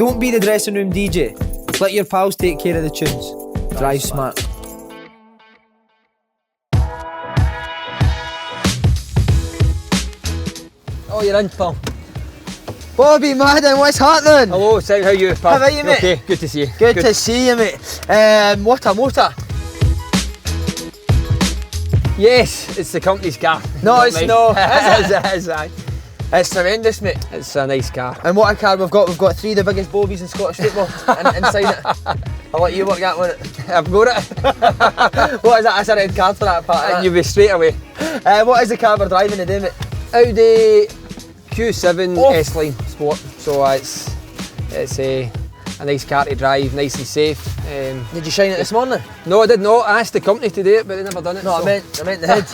Don't be the dressing room DJ. Let your pals take care of the tunes. Drive smart. Oh, you're in, pal. Bobby Madden, what's happening? Hello, Sam, how are you, pal? How are you, mate? Okay, good to see you. Good to see you, mate. What a motor. Yes, it's the company's car. No, it's mine. not. It is, aye. It's tremendous, mate. It's a nice car. And what a car we've got. We've got 3 of the biggest Bobbies in Scottish football inside it. I'll let you work that one. I've got it. What is that? That's a red card for that part. And you'll be straight away. What is the car we're driving today, mate? Audi Q7 S-Line Sport. So it's a nice car to drive, nice and safe. Did you shine it this morning? No, I did not. I asked the company to do it, but they never done it. No, so. I meant the head.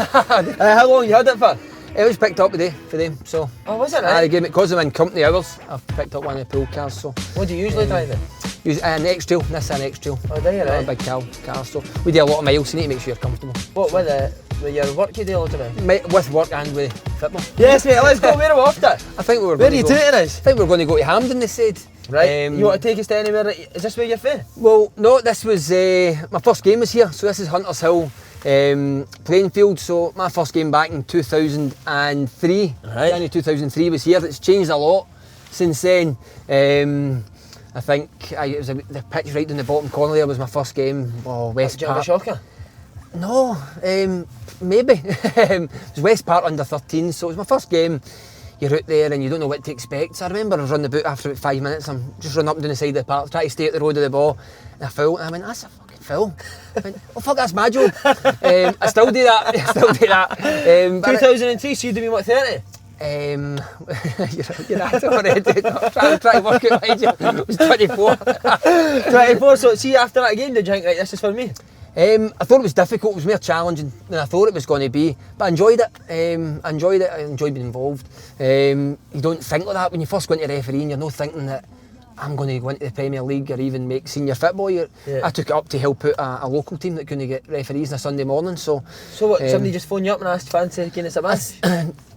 How long you had it for? It was picked up today for them, so. Oh, was it right? They gave me, because I'm in company hours, I've picked up one of the pool cars, so. What do you usually drive it? Use an X-Trail, Nissan X-Trail. Oh, do you, right? A big car, so we do a lot of miles, so you need to make sure you're comfortable. What, with your work you do all the time? With work and with football. Yes, mate, let's go. Where are we off to? I think we were Where are you taking us? I think we were going to go to Hampden, they said. Right, you want to take us to anywhere? Is this where you're from? Well, no, this was, my first game was here, so this is Hunters Hill playing field, so my first game back in 2003. Right. January 2003 was here. It's changed a lot since then. I think it was the pitch right in the bottom corner there was my first game. West Did you have a Park. shocker? No, maybe. It was West Park under 13, so it was my first game. You're out there and you don't know what to expect. So I remember I was running the boot after about 5 minutes. I'm just running up and down the side of the park, trying to stay at the road of the ball, and I foul. And I went, that's a fucking foul. I went, oh fuck, that's my job. I still do that. 2003, so you'd have been what, 30? You're at it already. I'm trying to work out behind you. It was 24. 24, so see after that game, did you think, right, this is for me? I thought it was difficult, it was more challenging than I thought it was going to be, but I enjoyed it. I enjoyed being involved. You don't think like that when you first go into refereeing, you're not thinking that I'm going to go into the Premier League or even make senior football. I took it up to help out a local team that couldn't get referees on a Sunday morning. So what, somebody just phoned you up and asked fancy giving us a match?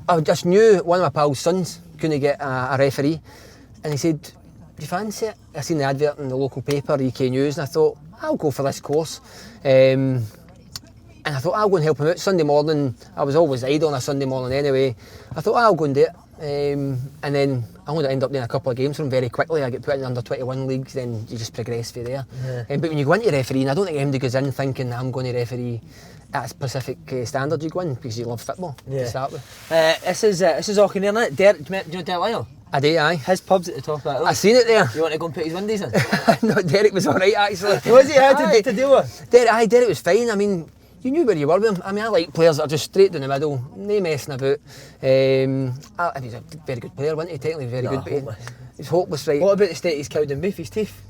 I just knew one of my pals' sons couldn't get a referee, and he said, do you fancy it? I seen the advert in the local paper, UK News, and I thought, I'll go for this course. And I thought, I'll go and help him out. Sunday morning, I was always idle on a Sunday morning anyway. I thought, I'll go and do it. And then I only end up doing a couple of games for him very quickly. I get put in under 21 leagues, then you just progress from there. Yeah. But when you go into refereeing, I don't think anybody goes in thinking I'm going to referee at a specific standard. You go in because you love football to start with. This is Auchan there, isn't it? Do you know Derek Lyle? I do, aye. His pub's at the top of that hill. I seen it there. You want to go and put his windies in? No, Derek was alright actually. Was he? How to deal with? Derek was fine. I mean, you knew where you were with him. I mean, I like players that are just straight down the middle, no messing about. He was a very good player, wasn't he? Technically very good, but he's hopeless, right? What about the state he's cowed in beef, his teeth?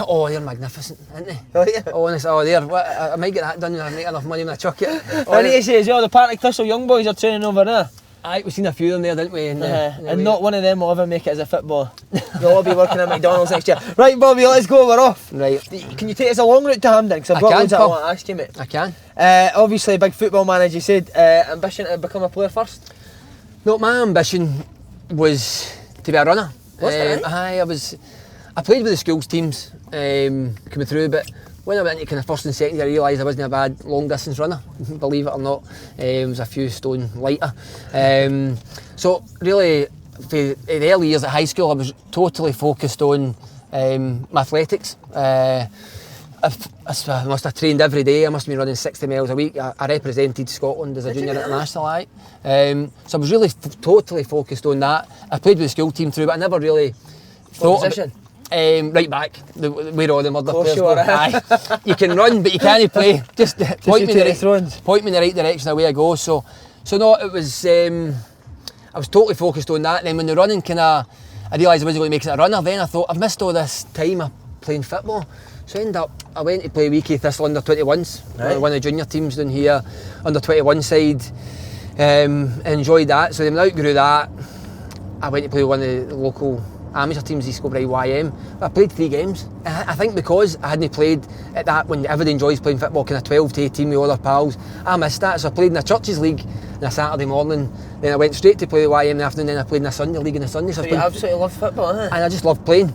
Oh, they're magnificent, aren't they? Oh yeah. Oh, honestly, I might get that done and I make enough money when I chuck it. I need to say as well, the Partick Thistle young boys are training over there. Aye, we've seen a few of them there, didn't we? And not one of them will ever make it as a footballer. They'll all be working at McDonald's next year. Right, Bobby, let's go, we're off. Right. Can you take us a long route to Hampden? Because I've got loads that I want to ask you, mate. I can. Obviously, a big football man, as you said. Ambition to become a player first? No, my ambition was to be a runner. Was that right? I played with the schools teams coming through, but when I went into kind of first and second year, I realised I wasn't a bad long distance runner, believe it or not. I was a few stone lighter. So really, for the early years at high school, I was totally focused on my athletics. I must have trained every day. I must have been running 60 miles a week. I represented Scotland as a junior international. So I was really totally focused on that. I played with the school team through, but I never really thought position? Right back, where all the mother players go. Aye. You can run, but you can't play. Just point me in the right direction away I go. So no, it was. I was totally focused on that. And then when the running I realised I wasn't going to make it a runner. Then I thought I've missed all this time of playing football. So I went to play UK Thistle under 21s, one of the junior teams down here, under 21 side. Enjoyed that. So then when I outgrew that, I went to play one of the local amateur teams, East Kilbride YM. I played 3 games. I think because I hadn't played at that when everybody enjoys playing football, kind of 12 to 18 with other pals, I missed that. So I played in the Churches League on a Saturday morning. Then I went straight to play the YM in the afternoon. Then I played in the Sunday league in the Sunday. So you absolutely love football, huh? And I just loved playing.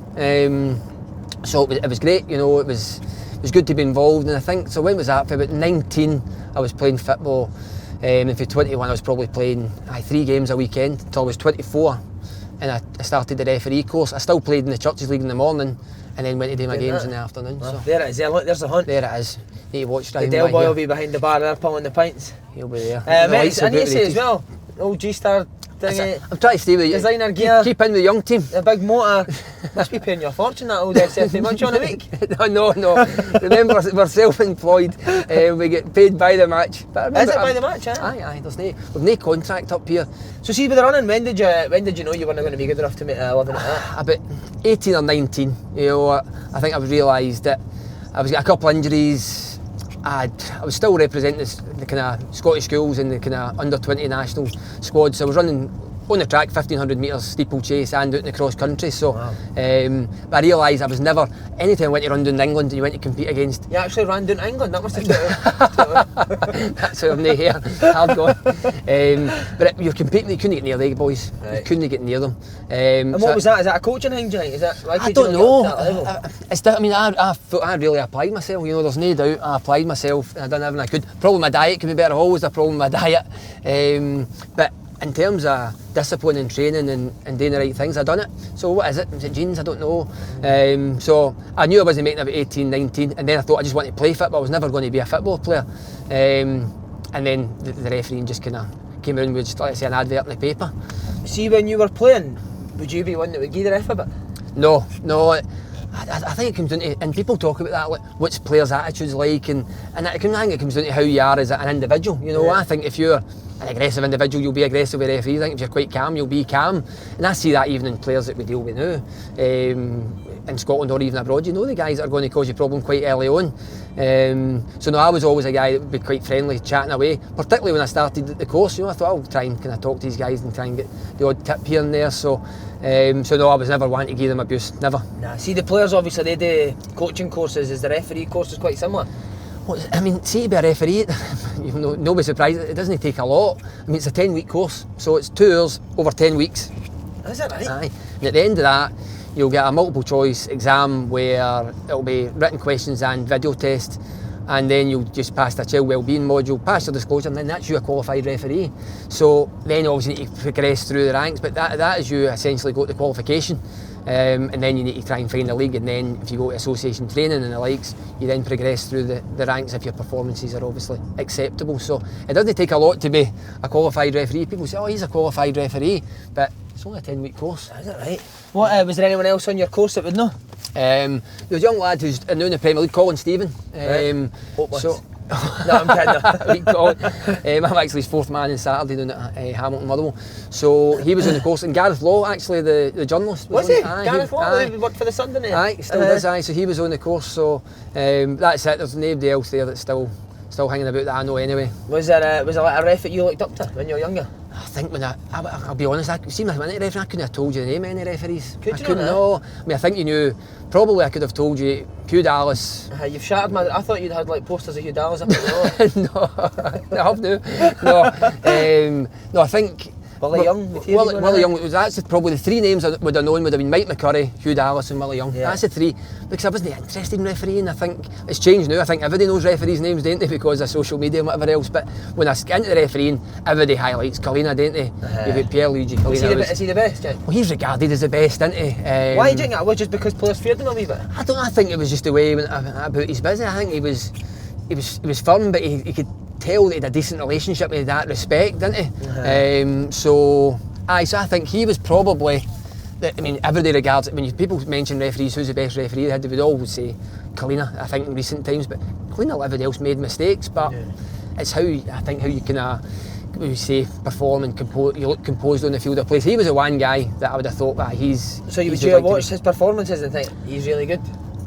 So it was great. You know, it was good to be involved. And I think so. When was that? For about 19, I was playing football. And for 21, I was probably playing 3 games a weekend until I was 24. And I started the referee course. I still played in the Churches League in the morning, and then went to do my games in the afternoon. So. There it is. Look, there's the hunt. There it is. Need to watch. The Del Boy will be behind the bar there, pulling the pints. He'll be there. Mate, I need to say as well, old G-Star thing. I'm trying to stay with you. Designer gear. Keep in with the young team. The big motor. Must be paying you a fortune, that old SF. Much on a week? No. Remember, we're self-employed. We get paid by the match. Is it by the match? Eh? Aye. We've no contract up here. So see, with the running, when did you know you weren't going to be good enough to make a living at that? About 18 or 19. You know, I think I've realised that I was getting a couple of injuries. I was still representing the kind of Scottish schools and the kind of under 20 national squad. So I was running on the track 1500 metres steeplechase and out in the cross country. So but I realised I was never, anytime I went to run down to England and you went to compete against. You actually ran down to England? That must have That's how I'm not here. Hard gone. But you're competing, you couldn't get near the boys. Right. You couldn't get near them. And what was that? Is that a coaching thing, do you think? Is that like I don't know. I really applied myself. You know, there's no doubt. I applied myself. I done everything I could. Probably my diet could be better. Always a problem with my diet. But in terms of discipline and training and doing the right things, I've done it. So what is it? Is it genes? I don't know. So I knew I wasn't making about 18, 19, and then I thought I just wanted to play football. I was never going to be a football player. And then the refereeing just kind of came in with just, like I say, an advert in the paper. See, when you were playing, would you be one that would give the ref a bit? No. I think it comes down to, and people talk about that, like what's players' attitudes like, and I think it comes down to how you are as an individual. You know, I think if you're an aggressive individual, you'll be aggressive with referees. I think if you're quite calm, you'll be calm. And I see that even in players that we deal with now, in Scotland or even abroad. You know the guys that are going to cause you a problem quite early on. So no, I was always a guy that would be quite friendly, chatting away. Particularly when I started the course, you know, I thought I'll try and kind of talk to these guys and try and get the odd tip here and there. So no, I was never wanting to give them abuse, never. Nah, see the players obviously they do coaching courses. Is the referee course is quite similar? Well, I mean, see to be a referee, no be surprised, it doesn't take a lot. I mean, it's a 10-week course, so it's 2 hours over 10 weeks. Is that right? Aye. And at the end of that, you'll get a multiple choice exam where it'll be written questions and video test, and then you'll just pass the child wellbeing module, pass your disclosure, and then that's you a qualified referee. So then you obviously need to progress through the ranks, but that is you essentially go to qualification. And then you need to try and find a league, and then if you go to association training and the likes, you then progress through the ranks if your performances are obviously acceptable. So it doesn't take a lot to be a qualified referee. People say, oh, he's a qualified referee, but it's only a 10-week course. Is that right? What was there anyone else on your course that would know? There was a young lad who's now in the Premier League, Colin Stephen. So no, I'm kidding. I'm actually his 4th man on Saturday down at Hamilton Motherwell. So he was on the course, and Gareth Law, actually the journalist. Was he? Gareth Law? He worked for the Sun, didn't he? Aye, still does. Aye, so he was on the course. So that's it. There's nobody else there that's still hanging about that I know anyway. Was there a ref that you looked up to when you were younger? I think when I'll be honest, I see my minute referee, I couldn't have told you the name of any referees. Could you couldn't know? I mean, I think you knew. Probably I could have told you Hugh Dallas. You've shattered my. I thought you'd had like posters of Hugh Dallas up at No, I have no. No, I think. Willie Young. Willie Young. That's probably the 3 names I would have known would have been Mike McCurry, Hugh Dallas, and Willie Young. Yeah. That's the 3 because I wasn't interested in refereeing. I think it's changed now. I think everybody knows referees' names, don't they, because of social media and whatever else. But when I get into the refereeing, everybody highlights Collina, don't they? You've got Pierluigi Collina. Is he the best, Jack? Well, he's regarded as the best, isn't he? Why do you think that was? Just because players feared him a wee bit? I think it was just the way he went about his business. I think he was firm, but he could tell that he had a decent relationship with that respect, didn't he? So I think he was probably. I mean, everybody regards it. When people mention referees, who's the best referee? They would always say Collina. I think in recent times, but Collina, everybody else made mistakes. But it's how you can. You say perform and you look composed on the field of play. He was the one guy that I would have thought that he's. So you would watch his performances and think he's really good?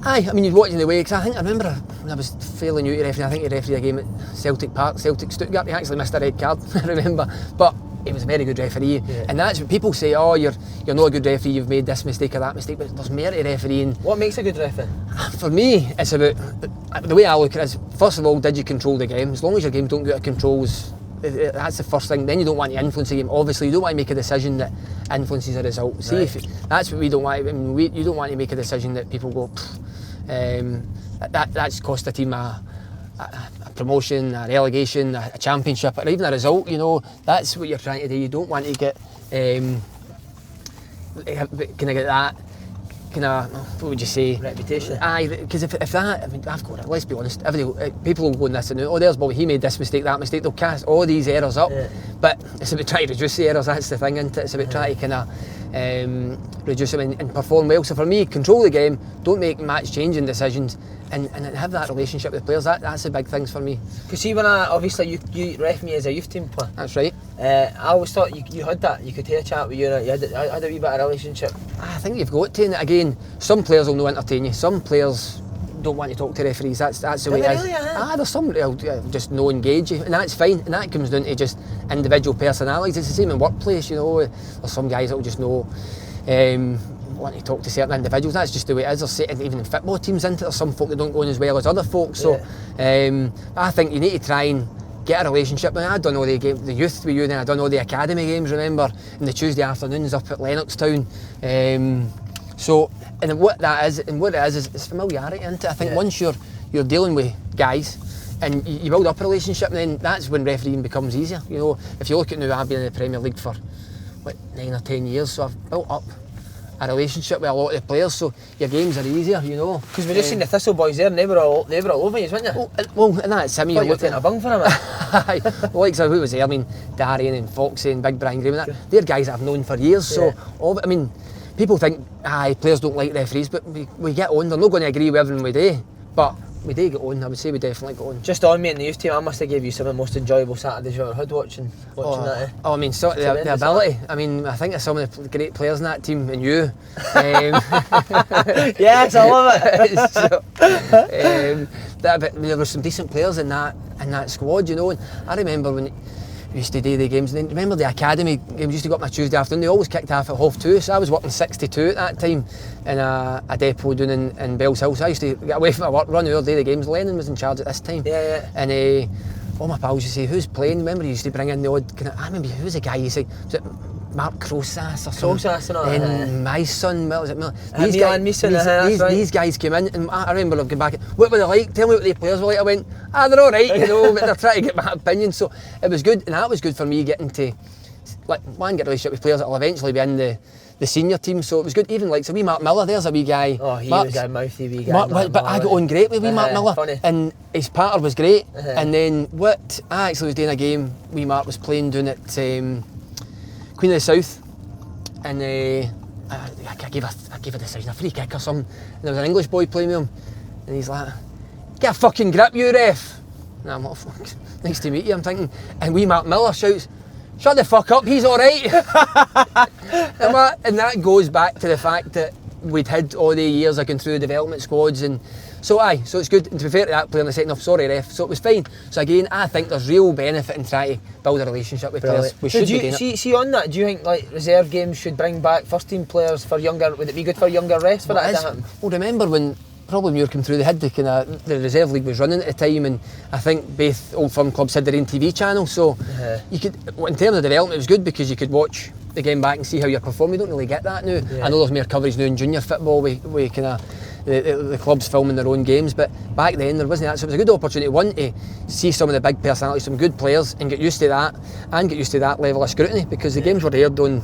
Aye, I mean you'd watch in the way, because I remember when I was fairly new to refereeing, I think he refereed a game at Celtic Park, Celtic Stuttgart. He actually missed a red card, I remember. But he was a very good referee, and that's what people say. Oh, you're not a good referee. You've made this mistake or that mistake. But there's merit to refereeing. What makes a good referee? For me, it's about the way I look at it is, first of all, did you control the game? As long as your game don't get out of control, that's the first thing. Then you don't want to influence the game. Obviously, you don't want to make a decision that influences a result. See, if that's what we don't want. I mean, you don't want to make a decision that people go, that's cost the team a promotion, a relegation, a championship, or even a result. You know, that's what you're trying to do. You don't want to get kind of get that. What would you say? Reputation. Aye, because if that, I mean, I've got it. Let's be honest. People will go and listen. Oh, there's Bobby. He made this mistake, that mistake. They'll cast all these errors up, but it's about trying to reduce the errors. That's the thing, isn't it? It's about trying to kind of reduce them and perform well. So for me, control the game. Don't make match-changing decisions, and have that relationship with players. That's the big things for me. Because see, when obviously you ref me as a youth team player. That's right. I always thought you had that. You could have a chat with you had a wee bit of relationship. I think you've got to. And again, some players will not entertain you. Some players don't want to talk to referees. That's the way it is. There's some who'll just no engage you, and that's fine. And that comes down to just individual personalities. It's the same in workplace. You know, there's some guys that will just know. Want to talk to certain individuals. That's just the way it is. Even in football teams, there's some folk that don't go on as well as other folk. So I think you need to try and get a relationship. And I don't know the youth with you, then I don't know the academy games. Remember, in the Tuesday afternoons up at Lennoxtown. So, and what that is, and what it is familiarity. Isn't it? I think once you're dealing with guys and you build up a relationship, and then that's when refereeing becomes easier. You know, if you look at now, I've been in the Premier League for 9 or 10 years, so I've built up a relationship with a lot of the players, so your games are easier, you know. Because we just seen the Thistle boys there, and they were all over you, weren't you? Well, and that's him. You're looking at a bung for him. Like, so who was there? I mean, Darian and Foxy and Big Brian Graham, they're guys that I've known for years. So, I mean, people think, players don't like referees, but we get on. They're not going to agree with everything we do, but we do get on. I would say we definitely get on. Just on me in the youth team, I must have gave you some of the most enjoyable Saturdays you ever had watching that. I mean, so the ability. I mean, I think of some of the great players in that team, and you. Yes, I love it. There were some decent players in that squad, you know. And I remember when we used to do the games, and then remember the academy games used to go up on a Tuesday afternoon. They always kicked off at 2:30, so I was working 62 at that time in a depot down in Bells Hill. So I used to get away from my work, run out, do the games. Lennon was in charge at this time. And all my pals used to say, who's playing? Remember, he used to bring in the odd kind of, I remember, who was the guy? He said, was it Mark Crossass or something? Then my son, was it these guys came in, and I remember them going back, what were they like? Tell me what the players were like. I went, they're all right, you know, but they're trying to get my opinion. So it was good, and that was good for me getting to, get a relationship with players that will eventually be in the senior team. So it was good. Even like, so wee Mark Miller, there's a wee guy. Oh, he was a mouthy wee guy. But I got on great with wee Mark Miller. Funny. And his pattern was great. And then I actually was doing a game, wee Mark was playing down at Queen of the South, and I gave a decision, a free kick or something, and there was an English boy playing with him, and he's like, get a fucking grip, you ref. And I'm like, fuck, nice to meet you, I'm thinking, and wee Mark Miller shouts, shut the fuck up, he's alright. And that goes back to the fact that we'd had all the years of going through the development squads, and so it's good. And to be fair to that player in the second half, sorry ref, so it was fine. So again, I think there's real benefit in trying to build a relationship with players. We should be doing it. See on that, do you think like reserve games should bring back first team players for younger? Would it be good for younger refs for that to happen? Well, remember when you were coming through, they had the reserve league was running at the time, and I think both old firm clubs had their own TV channel, so you could, in terms of development, it was good because you could watch the game back and see how you're performing. You don't really get that now. I know there's more coverage now in junior football with kind of the clubs filming their own games, but back then there wasn't that, so it was a good opportunity, one, to see some of the big personalities, some good players, and get used to that, and get used to that level of scrutiny, because the games were aired on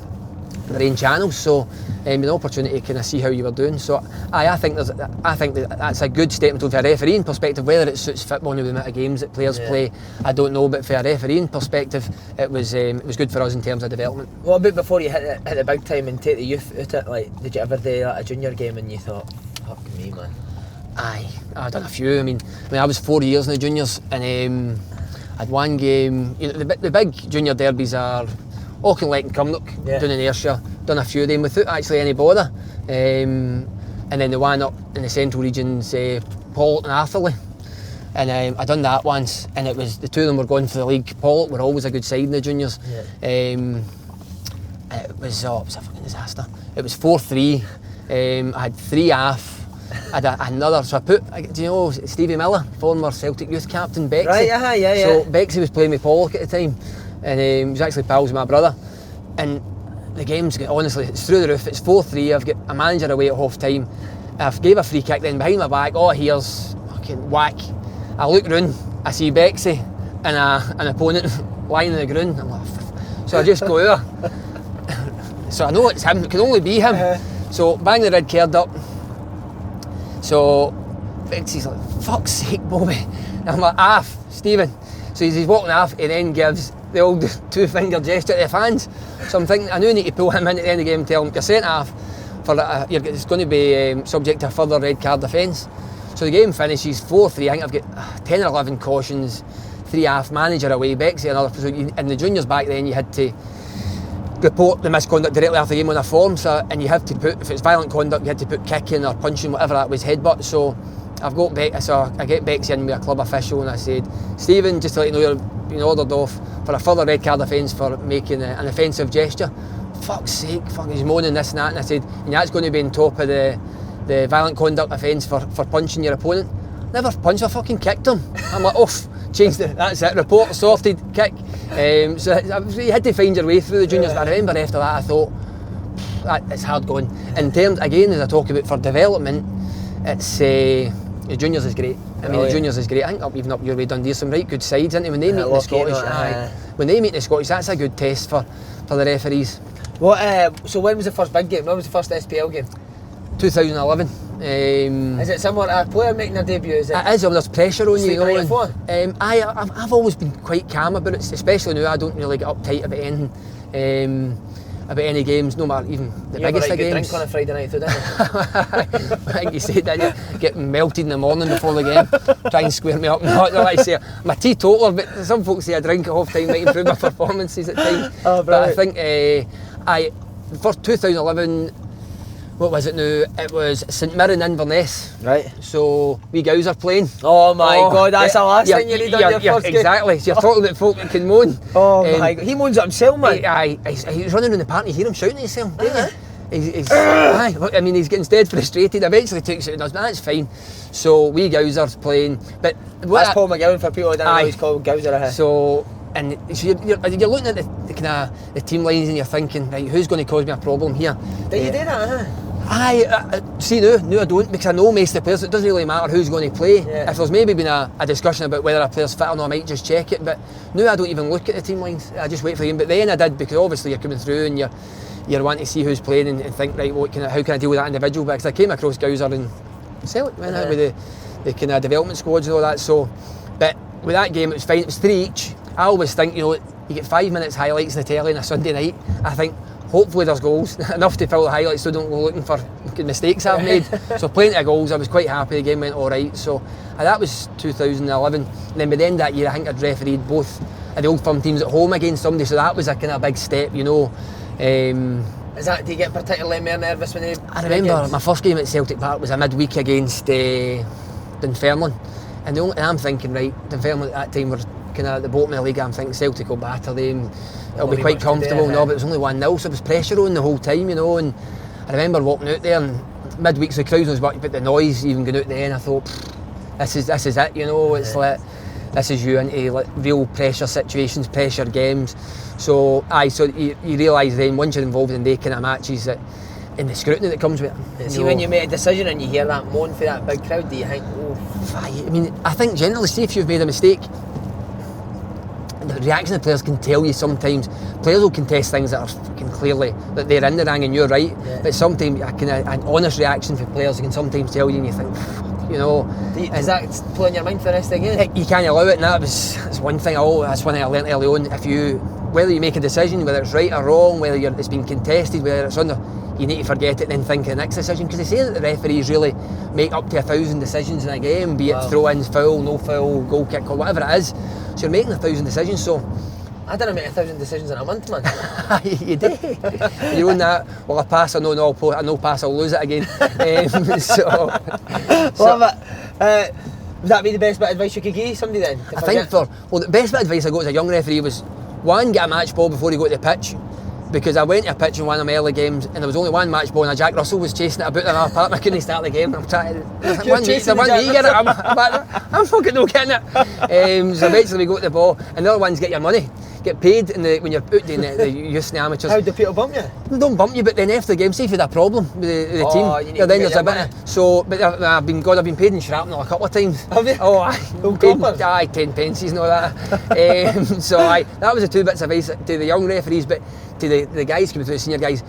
their own channels, so an opportunity to kind of see how you were doing. So I think that's a good statement from a refereeing perspective. Whether it suits football and the amount of games that players play, I don't know, but for a refereeing perspective, it was good for us in terms of development. What about before you hit the big time and take the youth out it? Like, did you ever do a junior game and you thought, fuck me, man? Aye, I've done a few. I mean, I was 4 years in the juniors, and I had one game. You know, the big junior derbies are Auchinleck and Cumnock, down in Ayrshire. Done a few of them without actually any bother. And then the one up in the central regions, Pollock and Atherley. And I done that once, and it was the two of them were going for the league. Pollock were always a good side in the juniors. And it was a fucking disaster. It was 4-3. I had 3 half. I had another, so I put, do you know Stevie Miller, former Celtic youth captain, Bexy? Right, yeah. So Bexy was playing with Pollock at the time, and he was actually pals with my brother. And the game's, honestly, it's through the roof. It's 4-3. I've got a manager away at half time. I've gave a free kick, then behind my back, here's fucking whack. I look round, I see Bexy and an opponent lying on the ground. I'm like, so I just go over. So I know it's him, it can only be him. So bang the red card up. So Bexy's like, fuck's sake, Bobby. And I'm like, Stephen. So he's walking off, he then gives the old 2-finger gesture to the fans. So I'm thinking, I knew I need to pull him in at the end of the game and tell him, you're sent off, for it's going to be subject to a further red card offence. So the game finishes 4-3. I think I've got 10 or 11 cautions, 3 off, manager away, Bexy another. So in the juniors back then, you had to report the misconduct directly after the game on a form, and you have to put, if it's violent conduct, you had to put kicking or punching, whatever that was, headbutt. So I get Bexy in with a club official and I said, Stephen, just to let you know, you're being ordered off for a further red card offence for making an offensive gesture. Fuck's sake, he's moaning this and that, and I said, and that's going to be on top of the violent conduct offence for punching your opponent. Never punched, I fucking kicked him. I'm like, changed it, that's it, report, sorted, kick. So you had to find your way through the juniors, but I remember after that I thought, it's hard going. In terms, again, as I talk about for development, it's the juniors is great. I mean, the juniors is great. I think even up your way Dundee, some right good sides, isn't it? When they meet the Scottish, when they meet the Scottish, that's a good test for the referees. So when was the first big game? When was the first SPL game? 2011. Is it similar to a player making their debut? Is it? It is, when there's pressure on you. I've always been quite calm about it, especially now. I don't really get uptight about anything, about any games, no matter even the biggest of games. Drink on a Friday night, didn't you? I think you said, didn't you? Get melted in the morning before the game, try and square me up. Not like I say, I'm a teetotaler, but some folks say I drink at half time might improve my performances at times. But I think for 2011. What was it now? It was St Mirren Inverness. Right. So we guys are playing. Oh my God, that's the last thing you need on your first game. Exactly. So you're talking about folk that can moan. Oh my God, he moans at himself, man. He's running around the park and you hear him shouting at himself. I mean, he's getting dead frustrated. Eventually takes it and does, but that's fine. So we guys are playing. But that's Paul McGowan for people who don't know he's called Gowser. So you're looking at the team lines and you're thinking, right, who's going to cause me a problem here? Did you do that? See, no, I don't, because I know most of the players. It doesn't really matter who's going to play. If there's maybe been a discussion about whether a player's fit or not, I might just check it. But no, I don't even look at the team lines. I just wait for the game. But then I did, because obviously you're coming through and you're wanting to see who's playing and think, right, how can I deal with that individual? Because I came across Gowser and Celtic went out with the kind of development squads and all that. So, but with that game, it was fine. It was 3 each. I always think, you get 5 minutes highlights in the telly on a Sunday night. I think, hopefully there's goals, enough to fill the highlights so don't go looking for mistakes I've made. So plenty of goals, I was quite happy, the game went alright. So that was 2011. And then by the end of that year, I think I'd refereed both of the Old Firm teams at home against somebody, so that was a kind of big step, Is that, do you get particularly more nervous when you... I remember my first game at Celtic Park was a midweek against Dunfermline. And I'm thinking, right, Dunfermline at that time were kind of the bottom of the league. I'm thinking Celtic will batter them. It'll be quite comfortable. No, but it was only 1-0, so there was pressure on the whole time, And I remember walking out there, and midweeks the crowd was back, but the noise even going out there, and I thought, this is it, It's like, this is you into like real pressure situations, pressure games. So you realise then once you're involved in the kind of matches that, and the scrutiny that comes with it. See, when you make a decision and you hear that moan for that big crowd, do you think, I think generally, see, if you've made a mistake, the reaction of players can tell you sometimes. Players will contest things that are fucking clearly that they're in the wrong and you're right. But sometimes an honest reaction from players can sometimes tell you, and you think, Is that playing your mind for the rest of the game? You can't allow it, and that's one thing. That's one thing I learnt early on. Whether you make a decision, whether it's right or wrong, whether it's been contested, whether it's under, you need to forget it and then think of the next decision, because they say that the referees really make up to 1,000 decisions in a game, be it throw-ins, foul, no foul, goal kick, or whatever it is. So you're making 1,000 decisions. So I didn't make 1,000 decisions in a month, man. You did. You own that. Well, I pass, I no pass, I'll lose it again. Love it. Would that be the best bit of advice you could give somebody then? I think the best bit of advice I got as a young referee was, one, get a match ball before you go to the pitch. because I went to a pitch in one of my early games and there was only one match ball and Jack Russell was chasing it about another partner, couldn't start the game. I'm trying I'm fucking not getting it. So eventually we go to the ball and the other ones get your money, get paid when you're out doing the youth and the amateurs. How do people bump you? They don't bump you, but then after the game, see if you had a problem with the team, then there's a bit of, so, but I've been paid in shrapnel a couple of times. Have you? Oh, aye. Aye, 10 pences and all that. So that was the two bits of advice to the young referees, but to the guys coming through, the senior guys,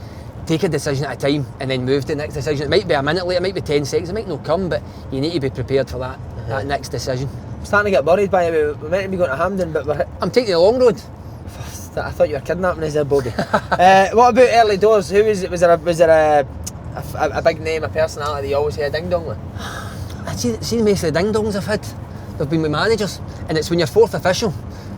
take a decision at a time and then move to the next decision. It might be a minute later, it might be 10 seconds, it might not come, but you need to be prepared for that next decision. I'm starting to get worried by it. We're meant to be going to Hampden, but I'm taking the long road. I thought you were kidnapping us there, Bobby. What about early doors? Who was it? Was there a big name, a personality that you always had a ding dong with? See most of the ding dongs I've had, they've been with managers, and it's when you're fourth official.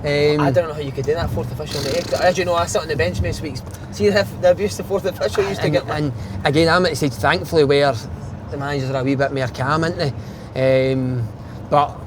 I don't know how you could do that, fourth official, mate. As you know, I sat on the bench most weeks. See the abuse the fourth official used to get me. And again, I'm at the stage, thankfully, where the managers are a wee bit more calm, aren't they? But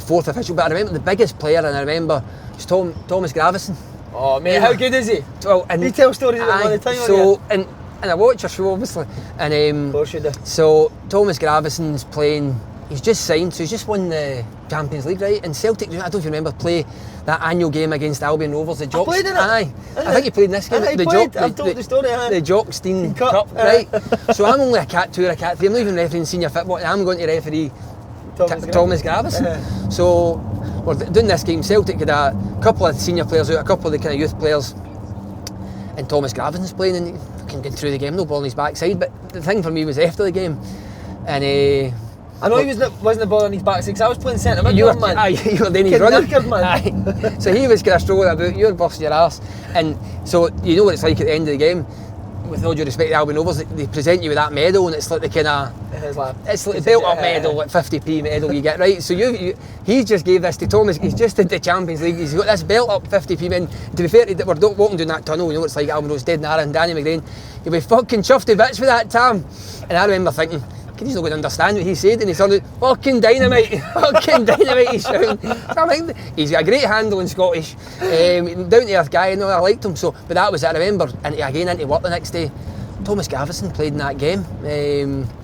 fourth official. But I remember the biggest player, and I remember was Thomas Gravison. Oh mate, how good is he? Well, and you tell stories about him all the time. So and I watch your show obviously, and of course you do. So Thomas Gravison's playing. He's just signed, so he's just won the Champions League, right? And Celtic, I don't know if you remember, play that annual game against Albion Rovers. The Jocks. I played in it. Aye. I think he played in this game. I've told the story. The Jockstein Cup, right? So I'm only a Cat 2 or a Cat 3. I'm not even refereeing senior football. I'm going to referee Thomas Gravison. So we're doing this game. Celtic had a couple of senior players out, a couple of the kind of youth players, and Thomas Gravison's playing and he fucking getting through the game, no ball on his backside. But the thing for me was after the game, and I know he wasn't the ball on his backside because I was playing centre mid. You were then he's running. Man. So he was kind of strolling about, you're busting your arse. And so you know what it's like at the end of the game. With all due respect to Albion Rovers, they present you with that medal and it's like the kind of, it's like the built up medal, like 50p medal you get, right? So he just gave this to Thomas, he's just in the Champions League, he's got this built up 50p medal. To be fair, we're walking down that tunnel, you know what it's like, Albion Rovers, dead Nara and Danny McGrain, he'll be fucking chuffed to bits with that Tam. And I remember thinking, he's not going to understand what he said, and he sounded fucking dynamite, he's shouting. So I think he's got a great handle in Scottish, down to earth guy, and I liked him. So, but that was it. I remember, and again into work the next day, Thomas Gravison played in that game.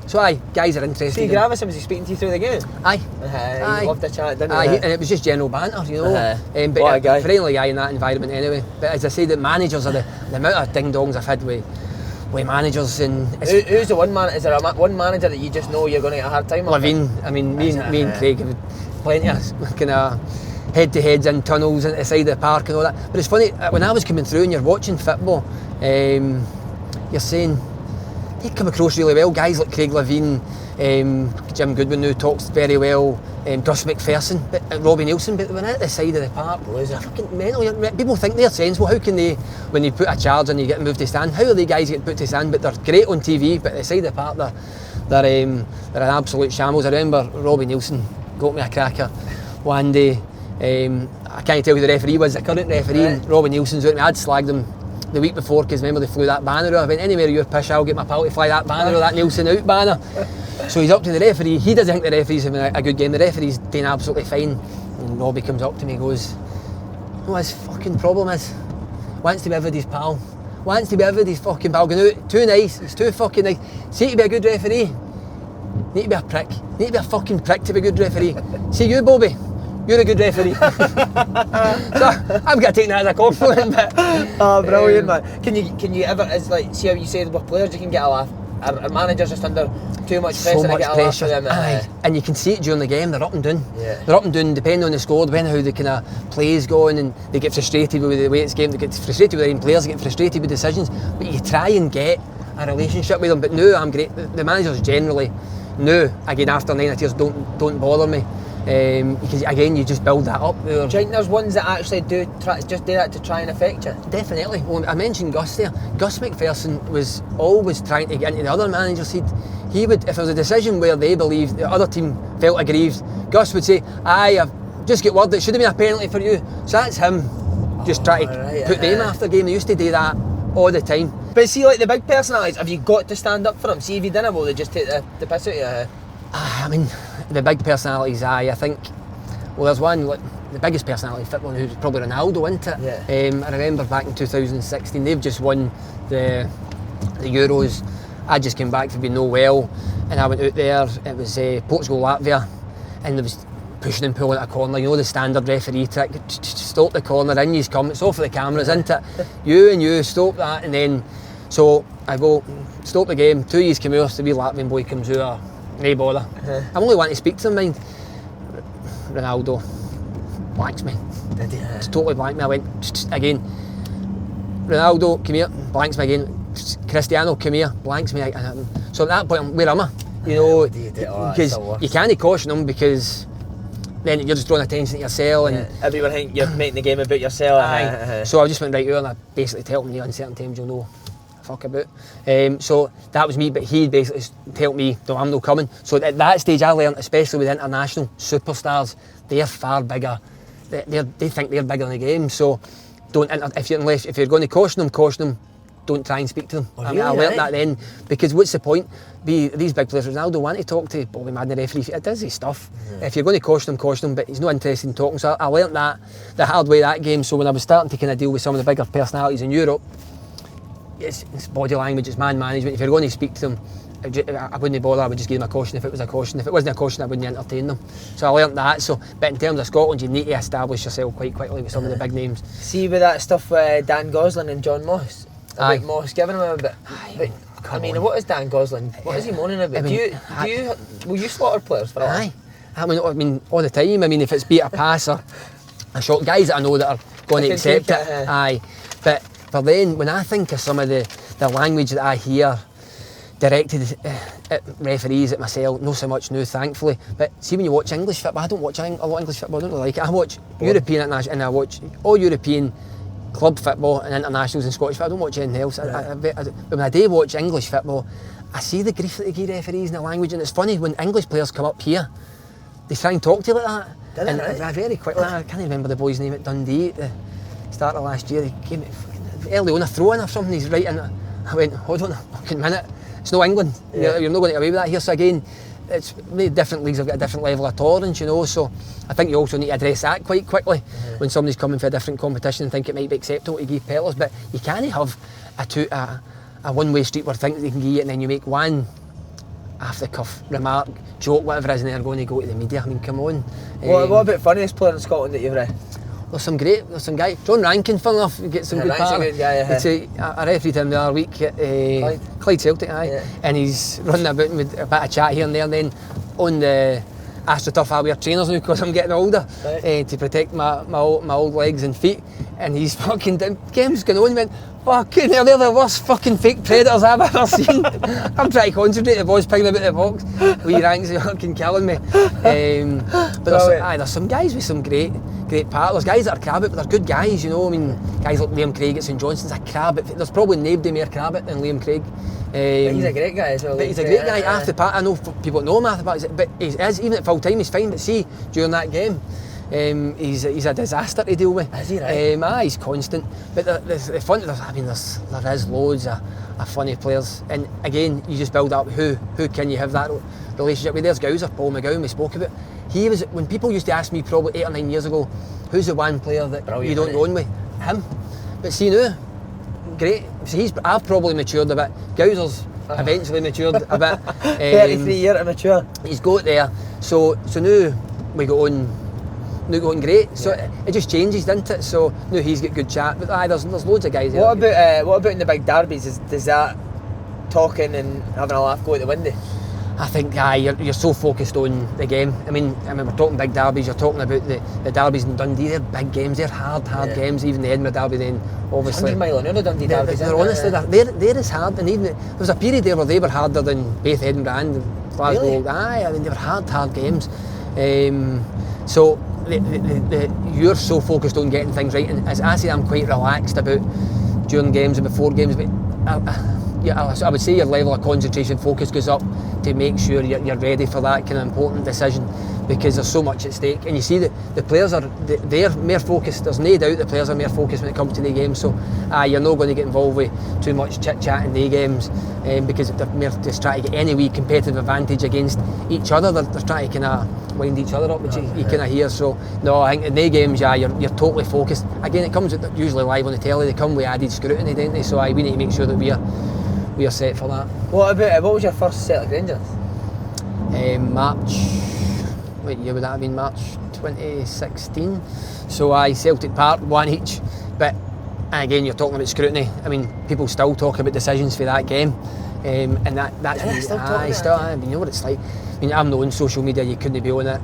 So guys are interested. See, Gravison, was he speaking to you through the game? Aye. He loved the chat, didn't he? And it was just general banter, you know. But what a guy. Friendly guy in that environment anyway. But as I say, the managers are the amount of ding dongs I've had with managers. And who's the one man? Is there one manager that you just know you're going to get a hard time with? Levine. I mean, me and Craig have had plenty of kind of head-to-heads in tunnels into the side of the park and all that. But it's funny, when I was coming through and you're watching football, you're saying they come across really well. Guys like Craig Levine, Jim Goodwin, who talks very well, Gus McPherson, Robbie Nielsen, but when at the side of the park, they're fucking mental. People think they're sensible. How can they, when you put a charge and you get moved to stand, how are they guys getting put to stand? But they're great on TV, but at the side of the park, they're an absolute shambles. I remember Robbie Nielsen got me a cracker one day. I can't tell who the referee was, the current referee, and Robbie Nielsen's out. I'd slagged him the week before because remember they flew that banner out. I went, anywhere you push, I'll get my pal to fly that banner or that Nielsen out banner. So he's up to the referee. He doesn't think the referee's having a good game. The referee's doing absolutely fine. And Robbie comes up to me and goes, "What his fucking problem is? Wants to be everybody's pal. Wants to be everybody's fucking pal. Going out, too nice. He's too fucking nice. See, to be a good referee, need to be a prick. Need to be a fucking prick to be a good referee. See you, Bobby. You're a good referee." So I'm going to take that as a compliment. But, brilliant, man. Can you ever, it's like, see how you said with players you can get a laugh. Our managers just under too much pressure to get a laugh for them. And you can see it during the game, they're up and down. Yeah. They're up and down depending on the score, depending on how the kind of play's going, and they get frustrated with the way it's game, they get frustrated with their own players, they get frustrated with decisions, but you try and get a relationship with them. But no, I'm great. The managers generally, no, again after 9 years, don't bother me. Because again, you just build that up. Do you think there's ones that actually do that to try and affect you? Definitely. Well, I mentioned Gus there. Gus McPherson was always trying to get into the other manager's seat. He would, if there was a decision where they believed the other team felt aggrieved, Gus would say, I've just got word that it should have been a penalty for you. So that's him just trying to put them after game. They used to do that all the time. But see, like the big personalities, have you got to stand up for them? See, if you didn't, will they just take the piss out of you? I mean, the big personalities, I think, well, there's one, like the biggest personality in football, who's probably Ronaldo, isn't it? Yeah. I remember back in 2016, they've just won the Euros. I just came back from being no well, and I went out there. It was Portugal, Latvia, and there was pushing and pulling at a corner. You know the standard referee trick: stop the corner, in you come. It's all for the cameras, isn't it? You stop that, and then so I go stop the game. 2 years come out, the wee Latvian boy comes out. No bother. I'm only wanting to speak to him, mind. Ronaldo blanks me. Did he? It's totally blanked me. I went again. Ronaldo, come here, blanks me again. Cristiano, come here, blanks me. So at that point, where am I? You know, because you can't caution them, because then you're just drawing attention to yourself, and everyone think you're making the game about yourself. So I just went right out and I basically told him, the uncertain times you'll know fuck about. So that was me, but he basically told me, no, I'm not coming. So at that stage I learned, especially with international superstars, they're far bigger. They think they're bigger than the game. So don't, if you're going to caution them. Don't try and speak to them. Oh, I learnt that then, because what's the point? These big players, Ronaldo, want to talk to Bobby Madden, the referee. It does his stuff. If you're going to caution him, but he's not interested in talking. So I learnt that the hard way, that game. So when I was starting to kind of deal with some of the bigger personalities in Europe, it's body language, it's man management. If you're going to speak to them, I wouldn't bother. I would just give them a caution if it was a caution. If it wasn't a caution, I wouldn't entertain them. So I learnt that. So, but in terms of Scotland, you need to establish yourself quite quickly with some of the big names. See with that stuff with Dan Gosling and John Moss. Aye. Moss giving him a bit. I mean, what is Dan Gosling? What is he moaning about? Will you slaughter players for that? Aye. I mean, all the time. I mean, if it's be it a pass or a shot, guys that I know that are going to accept it. Aye. But then, when I think of some of the language that I hear directed at referees, at myself, not so much now, thankfully. But see, when you watch English football, I don't watch a lot of English football. I don't really like it. I watch European international, and I watch all European club football and internationals and Scottish football. I don't watch anything else. When I do watch English football, I see the grief that they give referees and the language, and it's funny when English players come up here, they try and talk to you like that. And I very quickly, I can't remember the boy's name at Dundee at the start of last year. He came early on a throw in or something. He's right in. I went, hold on a fucking minute. It's no England. You're not going to get away with that here. So again, it's maybe different leagues have got a different level of tolerance, you know. So I think you also need to address that quite quickly when somebody's coming for a different competition and think it might be acceptable to give penalties. But you can't have a one-way street where things they can give you, and then you make one off-the-cuff remark, joke, whatever it is, and they're going to go to the media. I mean, come on. What about funniest player in Scotland that you've read? There's some guy, John Rankin, fun enough, gets some good part. Good guy, I refereed him the other week at Clyde Celtic, and he's running about with a bit of chat here and there, and then on the AstroTurf I wear trainers now because I'm getting older, to protect my old legs and feet, and he's fucking game's going on, he went, fucking hell, they're the worst fucking fake predators I've ever seen. I'm trying to concentrate, the boy's picking about the box, wee ranks are fucking killing me. But there's some guys with some great part. There's guys that are crabbit, but they're good guys, you know. I mean, guys like Liam Craig at St Johnstone's a crabbit. There's probably nobody more crabbit than Liam Craig. He's a great guy as well. But he's a great guy after the part. I know people that know him after the part, but he is, even at full time, he's fine. But see, during that game, he's a disaster to deal with. Is he right? He's constant. But the fun, there is loads of funny players. And again, you just build up who can you have that relationship with. There's Gowser, Paul McGowan, we spoke about. He was, when people used to ask me probably 8 or 9 years ago, who's the one player that you don't go on with? Him. But see now, great. See, I've probably matured a bit. Gowser's eventually matured a bit. 33 years to mature. He's got there. So now we got on great. So it just changes, doesn't it? So now he's got good chat. But there's loads of guys there. What about in the big derbies? Does that talking and having a laugh go out the window? I think you're so focused on the game. I mean we're talking big derbies, you're talking about the derbies in Dundee, they're big games, they're hard games, even the Edinburgh derby then obviously. 100 mile an hour the Dundee derbies. They're honestly, they're as hard, and even there was a period there where they were harder than both Edinburgh and Glasgow. Really? I mean they were hard games. So you're so focused on getting things right, and as I say, I'm quite relaxed about during games and before games, but I would say your level of concentration, focus goes up to make sure you're ready for that kind of important decision, because there's so much at stake. And you see that the players they're more focused. There's no doubt the players are more focused when it comes to the game. So you're not going to get involved with too much chit chat in the games, because they're more just trying to get any wee competitive advantage against each other. They're trying to kind of wind each other up, which you kind of hear. So no, I think in the games, you're totally focused. Again, it comes usually live on the telly. They come with added scrutiny, don't they? So we need to make sure that we are set for that. What was your first Celtic Rangers? March. What year would that have been? March 2016. So Celtic Park, one each. But again, you're talking about scrutiny. I mean, people still talk about decisions for that game, and that's I mean, you know what it's like. I mean, I'm not on social media. You couldn't be on it.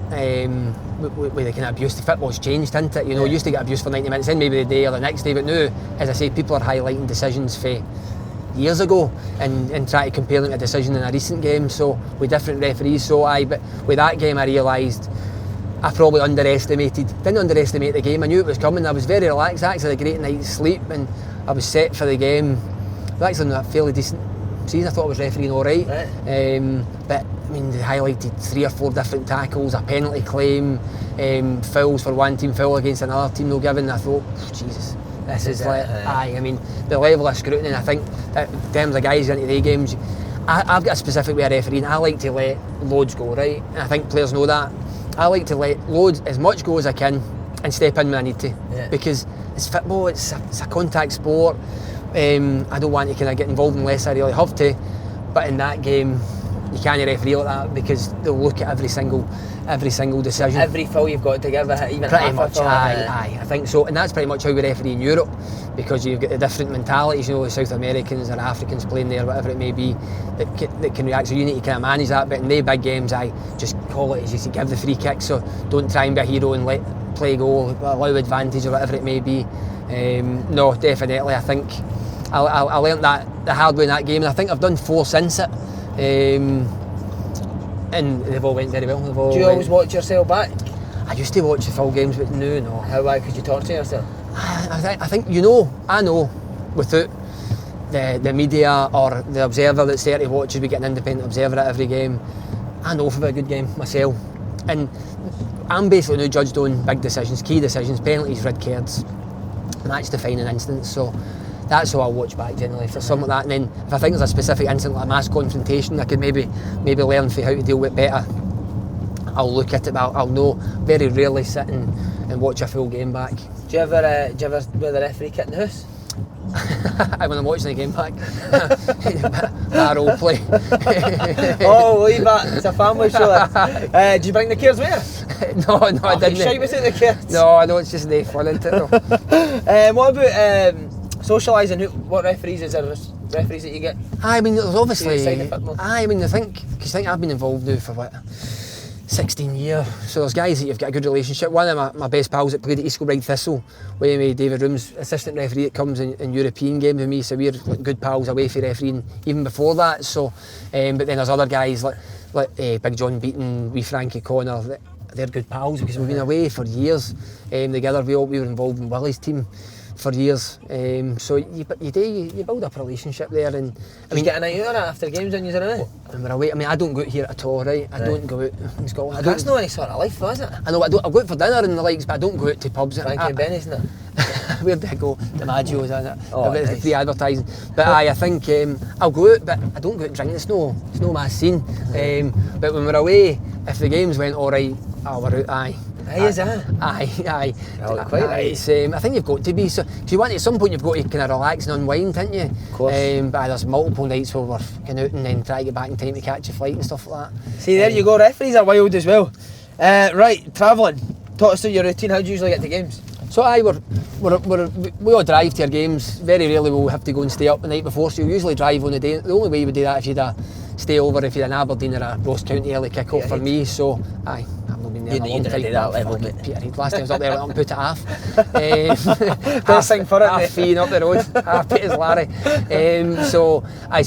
With the kind of abuse, the football's changed, hasn't it? You know, you used to get abuse for 90 minutes, then maybe the day or the next day. But now, as I say, people are highlighting decisions for years ago and try to compare them to a decision in a recent game. So with different referees. But with that game, I realised I probably didn't underestimate the game. I knew it was coming. I was very relaxed. I actually had a great night's sleep and I was set for the game. I was actually in a fairly decent season. I thought I was refereeing all right. But I mean, they highlighted 3 or 4 different tackles, a penalty claim, fouls for one team, foul against another team no given. I thought, Jesus, this is like, I mean, the level of scrutiny. And I think that in terms of guys into the games, I've got a specific way of refereeing. I like to let loads go, right? And I think players know that. I like to let loads, as much go as I can, and step in when I need to. Because it's football, it's a contact sport. I don't want to kind of get involved unless I really have to. But in that game, you can't referee like that because they'll look at every single decision. Every foul you've got to give it, even pretty much. I think so, and that's pretty much how we referee in Europe, because you've got the different mentalities. You know, the South Americans or Africans playing there, whatever it may be, that can react. So you need to kind of manage that. But in the big games, I just call it as you say, give the free kick. So don't try and be a hero and let play go, allow advantage or whatever it may be. No, definitely. I think I learnt that the hard way in that game, and I think I've done 4 since it. And they've all went very well. Do you always watch yourself back? I used to watch the full games, but no. Why could you torture yourself? I think I know without the media or the observer that's there to watch us, we get an independent observer at every game. I know for a good game myself, and I'm basically now judged on big decisions, key decisions, penalties, red cards, match defining incidents. So that's how I'll watch back generally for something like that. And then if I think there's a specific incident like a mass confrontation, I could maybe learn how to deal with it better. I'll look at it, but I'll know. Very rarely sit and watch a full game back. Do you ever wear the referee kit in the house? When I'm watching the game back, that role play. Oh, leave that. It's a family show. Do you bring the kids with you? No, I didn't. You shite without the kids? No, I know it's just no fun, isn't it? No. What about socialising? What referees is there? Referees that you get? I mean, there's obviously. I mean, I think I've been involved now for what, 16 years. So there's guys that you've got a good relationship. One of my best pals that played at East Kilbride Thistle, with me, David Rooms, assistant referee that comes in European games with me. So we're like good pals away for refereeing even before that. So, but then there's other guys like Big John Beaton, wee Frankie Connor. They're good pals because we've been away for years together. We were involved in Willie's team for years, so you build up a relationship there. And I mean, get a night out on it after games when you're away? When we're away, I mean, I don't go out here at all, right? I don't go out in Scotland. That's not any sort of life, though, is it? I know, I'll go out for dinner and the likes, but I don't go out to pubs. Frankie and Benny's, isn't it? Where did I go? The Maggio's, isn't it? Oh, nice. The free advertising. But I think I'll go out, but I don't go out drinking. It's no my scene. But when we're away, if the games went all right, we're out. Aye. Aye. Oh, quite right. I think you've got to be. So, if you want, at some point, you've got to kind of relax and unwind, haven't you? Of course. But there's multiple nights where we're going out and then try to get back in time to catch a flight and stuff like that. See, there you go. Referees are wild as well. Right, travelling. Talk us through your routine. How do you usually get to games? So we all drive to our games. Very rarely we'll have to go and stay up the night before. So you usually drive on the day. The only way you would do that if you'd stay over if you're in Aberdeen or a Ross County early kick-off for me. So I've not been there in a long time. That level, mate. Peter, last time I was up there, I went up and put it half. Best thing for it, half fee up the road, half pay as Larry. So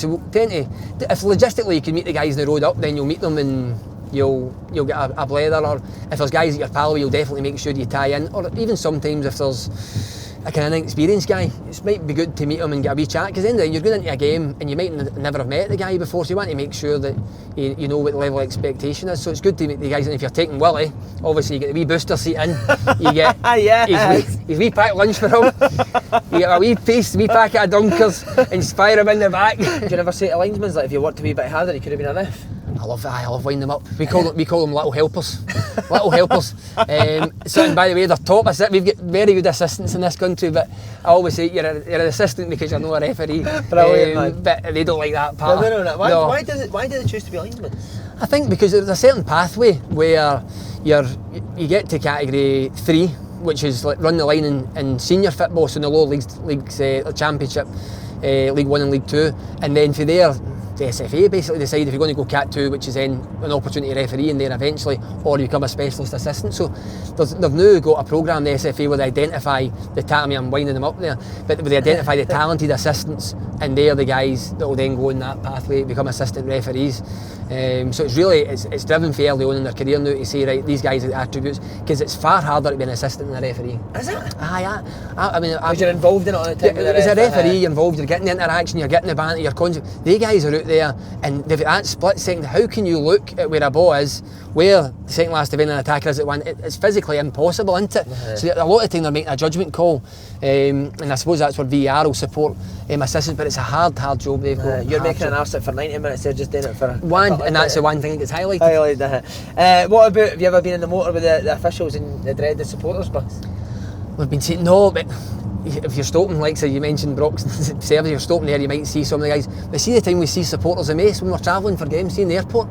we'll tend to, if logistically you can meet the guys on the road up, then you'll meet them and you'll get a blether, or if there's guys at your pal, you'll definitely make sure you tie in, or even sometimes if there's a kind of inexperienced guy, it might be good to meet him and get a wee chat, because then you're going into a game and you might never have met the guy before, so you want to make sure that you know what the level of expectation is. So it's good to meet the guys, and if you're taking Willie, obviously you get the wee booster seat in, you get his wee packed lunch for him, you get a wee packet of Dunkers and fire him in the back. Do you never say to linesmen, like, if you worked a wee bit harder, you could have been a ref? I love winding them up. We call them little helpers. Little helpers. So, and by the way, they're top assistants. We've got very good assistants in this country, but I always say you're an assistant because you're not a referee. Brilliant, man. But they don't like that part. No. Why do they choose to be linesmen? I think because there's a certain pathway where you get to category 3, which is like run the line in senior football, so in the lower leagues, the Championship, League 1 and League 2, and then for there, the SFA basically decide if you're going to go Cat 2, which is then an opportunity to referee in there eventually, or you become a specialist assistant. So they've now got a programme, the SFA, where they identify I'm winding them up there, but they identify the talented assistants, and they're the guys that will then go in that pathway, become assistant referees. So it's driven for early on in their career now to say, right, these guys have the attributes, because it's far harder to be an assistant than a referee. Is it? I mean, because you're involved in it all the time. As a referee, you're involved, you're getting the interaction, you're getting the banter, you're constant. They guys are out there, and they've got that split second. How can you look at where a ball is, where the second last defending attacker is at one? It's physically impossible, isn't it? So a lot of time they're making a judgment call, and I suppose that's where VAR will support assistants, but it's a hard job they've got. You're making an arse for 90 minutes, they're just doing it for one, and that's the one thing that gets highlighted. What about, have you ever been in the motor with the officials and the dreaded supporters bus? We've been saying no, but if you're stopping, like so you mentioned Brock's service, you're stopping there, you might see some of the guys. But see the time we see supporters a mess when we're travelling for games, see in the airport,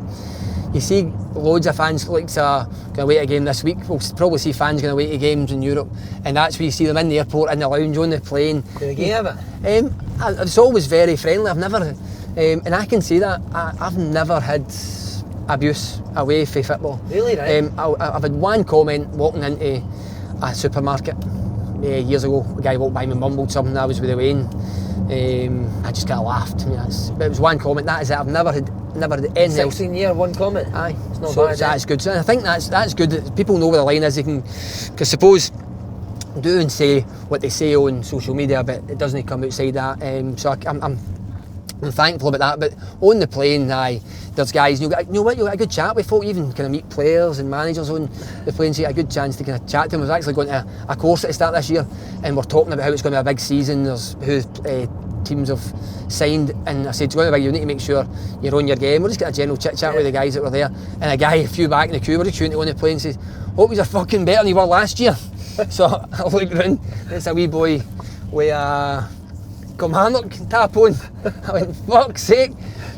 you see loads of fans like going to wait a game this week. We'll probably see fans going to wait to games in Europe, and that's where you see them in the airport, in the lounge, on the plane. Do they give it? It's always very friendly. I've never, and I can say that I've never had abuse away from football. Really, right? I've had one comment walking into a supermarket years ago. A guy walked by me and mumbled something. I was with the Wayne. I just kind of laughed. But it was one comment. That is it. I've never had anything else. 16 year, one comment. Aye, it's not so bad. That's good. So I think that's good that people know where the line is. They can, because suppose do and say what they say on social media, but it doesn't come outside that. So I'm thankful about that. But on the plane, there's guys, you know what, you get a good chat with folk, even kind of meet players and managers on the plane, so you get a good chance to kind of chat to them. I was actually going to a course at the start this year, and we're talking about how it's going to be a big season. There's who teams have signed, and I said, it's going to be big, you need to make sure you're on your game. We're just getting a general chit chat with the guys that were there, and a guy a few back in the queue were just shooting on the plane and says, hope you're fucking better than you were last year. So I looked round, it's a wee boy with a Kilmarnock tap on. I went, fuck's sake,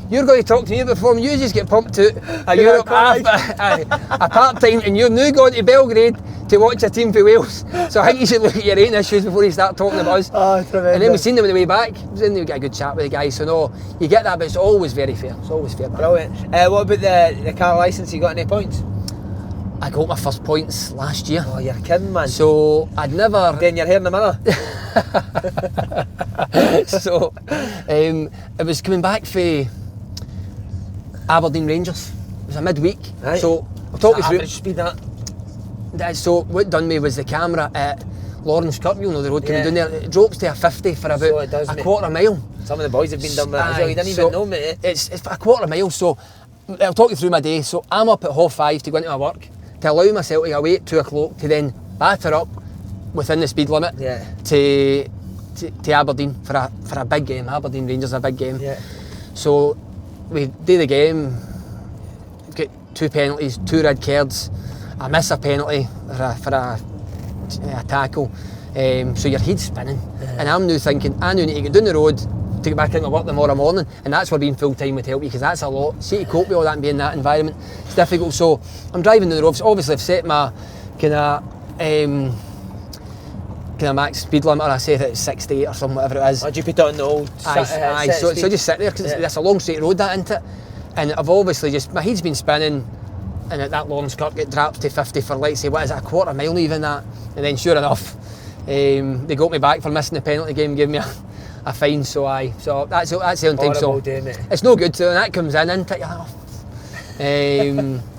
you're going to talk to me before you just get pumped to a Europe a part-time, and you're now going to Belgrade to watch a team for Wales. So I think you should look at your own issues before you start talking about us. Oh, tremendous. And then we seen them on the way back, then we get a good chat with the guys. So no, you get that, but it's always very fair. It's always fair. Brilliant. What about the car licence? You got any points? I got my first points last year. Oh, you're kidding, man. So I'd never... Getting your hair in the mirror. So it was coming back for Aberdeen Rangers. It was a midweek. Right. So I'll talk you through. Average speed that. So what done me was the camera at Lawrence Cup, you know the road coming down there, it drops to a 50 for about a quarter mile. Some of the boys have been done with that as well, you didn't even know, mate. It's a quarter mile, so I'll talk you through my day. So I'm up at 5:30 to go into my work, to allow myself to go away at 2 o'clock, to then batter up within the speed limit to Aberdeen for a big game. Aberdeen Rangers, a big game. Yeah. So we do the game, get 2 penalties, 2 red cards. I miss a penalty for a tackle, so your head's spinning, and I'm now thinking I now need to get down the road to get back into work tomorrow morning, and that's where being full time would help you, because that's a lot. See, to cope with all that and be in that environment, it's difficult. So I'm driving down the road. Obviously I've set my kind of max speed limit, or I set it at 68 or something, whatever it is. Or do you put it on the old Aye, so I just sit there, because it's a long straight road that, isn't it? And I've obviously just, my head's been spinning, and at that Lawrence Cup it drops to 50 for, like, say, what is it, a quarter mile even that, and then sure enough they got me back for missing the penalty game, gave me a fine. So that's the only time. So day, it's no good, so when that comes in, isn't it?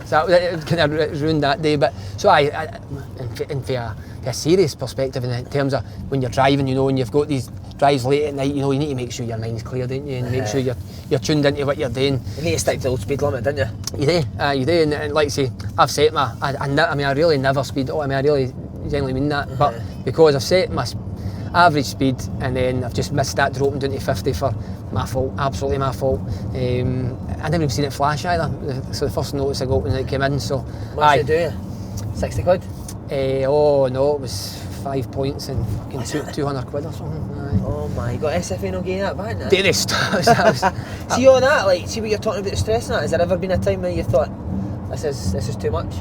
So that kind of ruined that day. But so in for a serious perspective, in terms of when you're driving, you know, and you've got these drives late at night, you know, you need to make sure your mind's clear, don't you, and make sure you're tuned into what you're doing. You need to stick to the old speed limit, don't you? You do, and like I say, I've set I really never speed. I really genuinely mean that, but because I've set average speed, and then I've just missed that dropping down to 50 for my fault, absolutely my fault. I never even seen it flash either, so the first notice I got when it came in. So what did they do you? 60 quid? Oh no, it was 5 points and fucking 200 quid or something. Aye. Oh my god, SFA no getting that back now? Did they start? See on that, like, see what you're talking about, the stress and that, has there ever been a time where you thought, this is too much?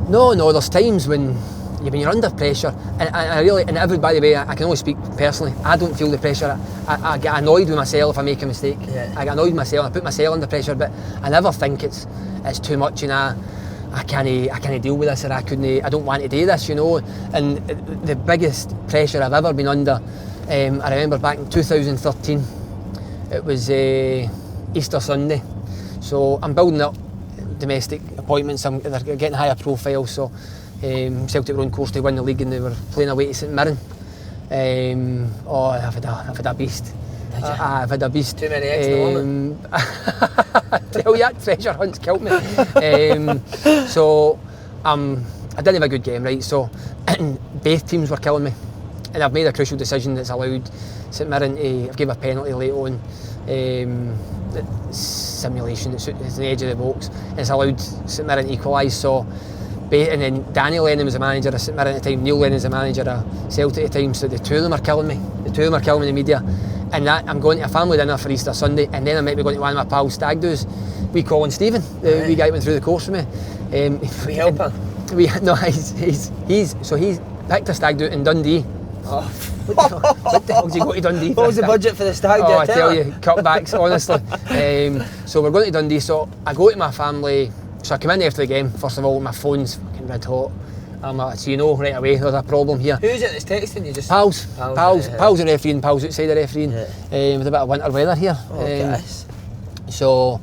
No, there's times when you're under pressure, and I really, and everybody, by the way, I can only speak personally, I don't feel the pressure. I get annoyed with myself if I make a mistake. Yeah. I get annoyed with myself, I put myself under pressure, but I never think it's too much, and I can't deal with this, or I don't want to do this, you know. And the biggest pressure I've ever been under, I remember back in 2013, it was Easter Sunday, so I'm building up domestic appointments, they're getting higher profile, so Celtic were on course to win the league and they were playing away to St Mirren. I've had a beast. I've had a beast. Too many eggs in the woman. I tell you, that treasure hunt's killed me. So I didn't have a good game, right? So both teams were killing me, and I've made a crucial decision that's allowed St Mirren to. I've gave a penalty late on. Simulation, it's the edge of the box, and it's allowed St Mirren to equalise. So, and then Daniel Lennon was the manager of St Mirren at the time, Neil Lennon was the manager of Celtic at the time, so the two of them are killing me. The two of them are killing me in the media. And that I'm going to a family dinner for Easter Sunday, and then I might be going to one of my pals' stag do's. We call him Stephen, the wee guy went through the course with me. We help him? He's picked a stag do in Dundee. Oh. What the hell did you go to Dundee? What was the budget for the stag do? Oh, I tell you, cutbacks, honestly. So we're going to Dundee, so I go to my family, so I come in after the game, first of all, my phone's fucking red hot. I'm like, so you know right away there's a problem here. Who's it that's texting you? Just Pals are refereeing, pals outside the refereeing, yeah. With a bit of winter weather here. So,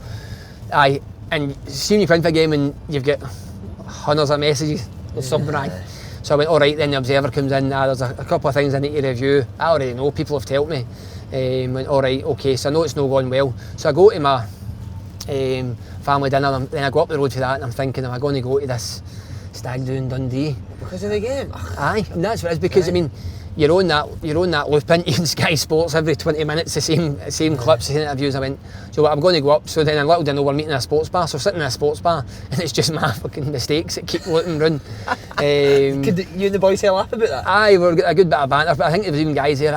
and see when you come in for a game and you've got hundreds of messages, there's something wrong. So I went, alright, then the observer comes in, there's a couple of things I need to review. I already know, people have told me. Went, alright, okay, so I know it's not going well. So I go to my family dinner, and then I go up the road for that, and I'm thinking, am I going to go to this stag do in Dundee? Because of the game? Aye, and that's what it is, because I mean, you're on that loop into Sky Sports every 20 minutes, the same clips, the same interviews. I went, so I'm going to go up, so then a little did I know we're meeting in a sports bar, so sitting in a sports bar, and it's just my fucking mistakes that keep looking run. Could you and the boys say laugh about that? Aye, we're a good bit of banter, but I think there was even guys there,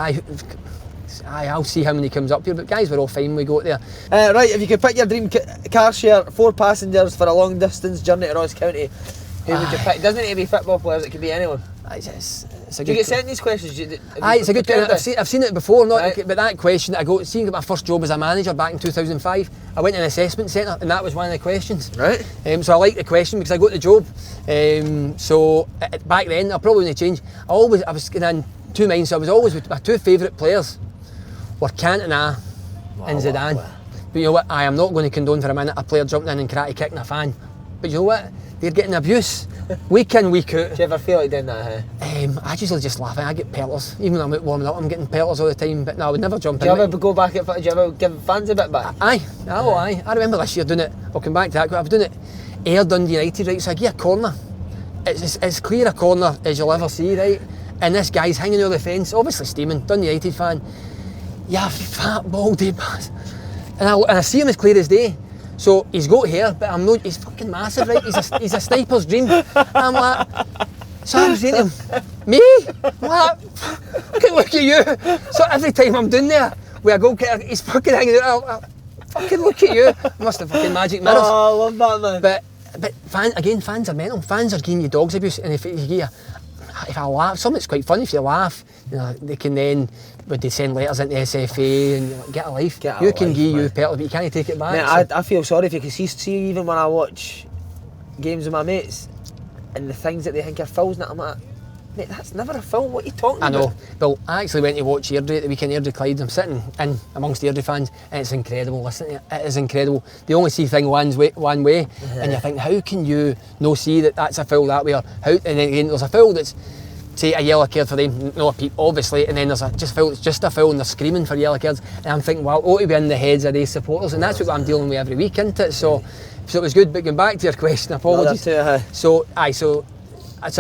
I'll see him when he comes up here, but guys, we're all fine when we go there. Right, if you could pick your dream car share, 4 passengers for a long distance journey to Ross County, who would you pick? Doesn't need to be football players, it could be anyone. Do you get sent these questions? It's a good question. I've seen it before, but that question, seeing my first job as a manager back in 2005, I went to an assessment centre and that was one of the questions. Right. So I like the question because I got the job. So back then, I probably wouldn't change. I was in two minds, so I was always with my two favourite players were Cantona and Zidane. Wow. But you know what, I am not going to condone for a minute a player jumping in and karate kicking a fan. But you know what? They're getting abuse week in, week out. Do you ever feel like doing that? I usually just laugh. I get pelters. Even when I'm out warming up, I'm getting pelters all the time. But no, I would never jump in. Do you ever go back? Do you ever give fans a bit back? Aye. I remember this year doing it. I'll come back to that. I've done it. Ayr Dundee United, right? So I get a corner. It's as clear a corner as you'll ever see, right? And this guy's hanging over the fence, obviously steaming. Dundee United fan. Yeah, fat baldy bastard. And I see him as clear as day. So he's got hair, but he's fucking massive, right? He's a sniper's dream. I'm like, so I'm saying to him, me? I'm like, fucking look at you. So every time I'm down there with a goal kicker, he's fucking hanging out. Fucking look at you. Must have fucking magic mirrors. Oh, I love that, man. But fans are mental. Fans are giving you dogs abuse, and if I laugh, something's quite funny. If you laugh, you know, they can then, would they send letters into SFA and like, get a life. You can give you pelter, but you can't take it back. Mate, I feel sorry if you can see even when I watch games with my mates and the things that they think are fouls, and I'm like, mate, that's never a foul. What are you talking about? I know. Well, I actually went to watch Airdrie at the weekend, Airdrie Clyde. I'm sitting in amongst Airdrie fans, and it's incredible. Listen to it, it is incredible. They only see things one way, and you think, how can you no see that that's a foul that way? Or how? And then again, there's a foul that's, say, a yellow card for them, no a peep, obviously, and then there's just a foul, and they're screaming for yellow cards, and I'm thinking, well, ought to be in the heads of these supporters, and that's what I'm dealing with every week, isn't it? So it was good. But going back to your question, apologies. So I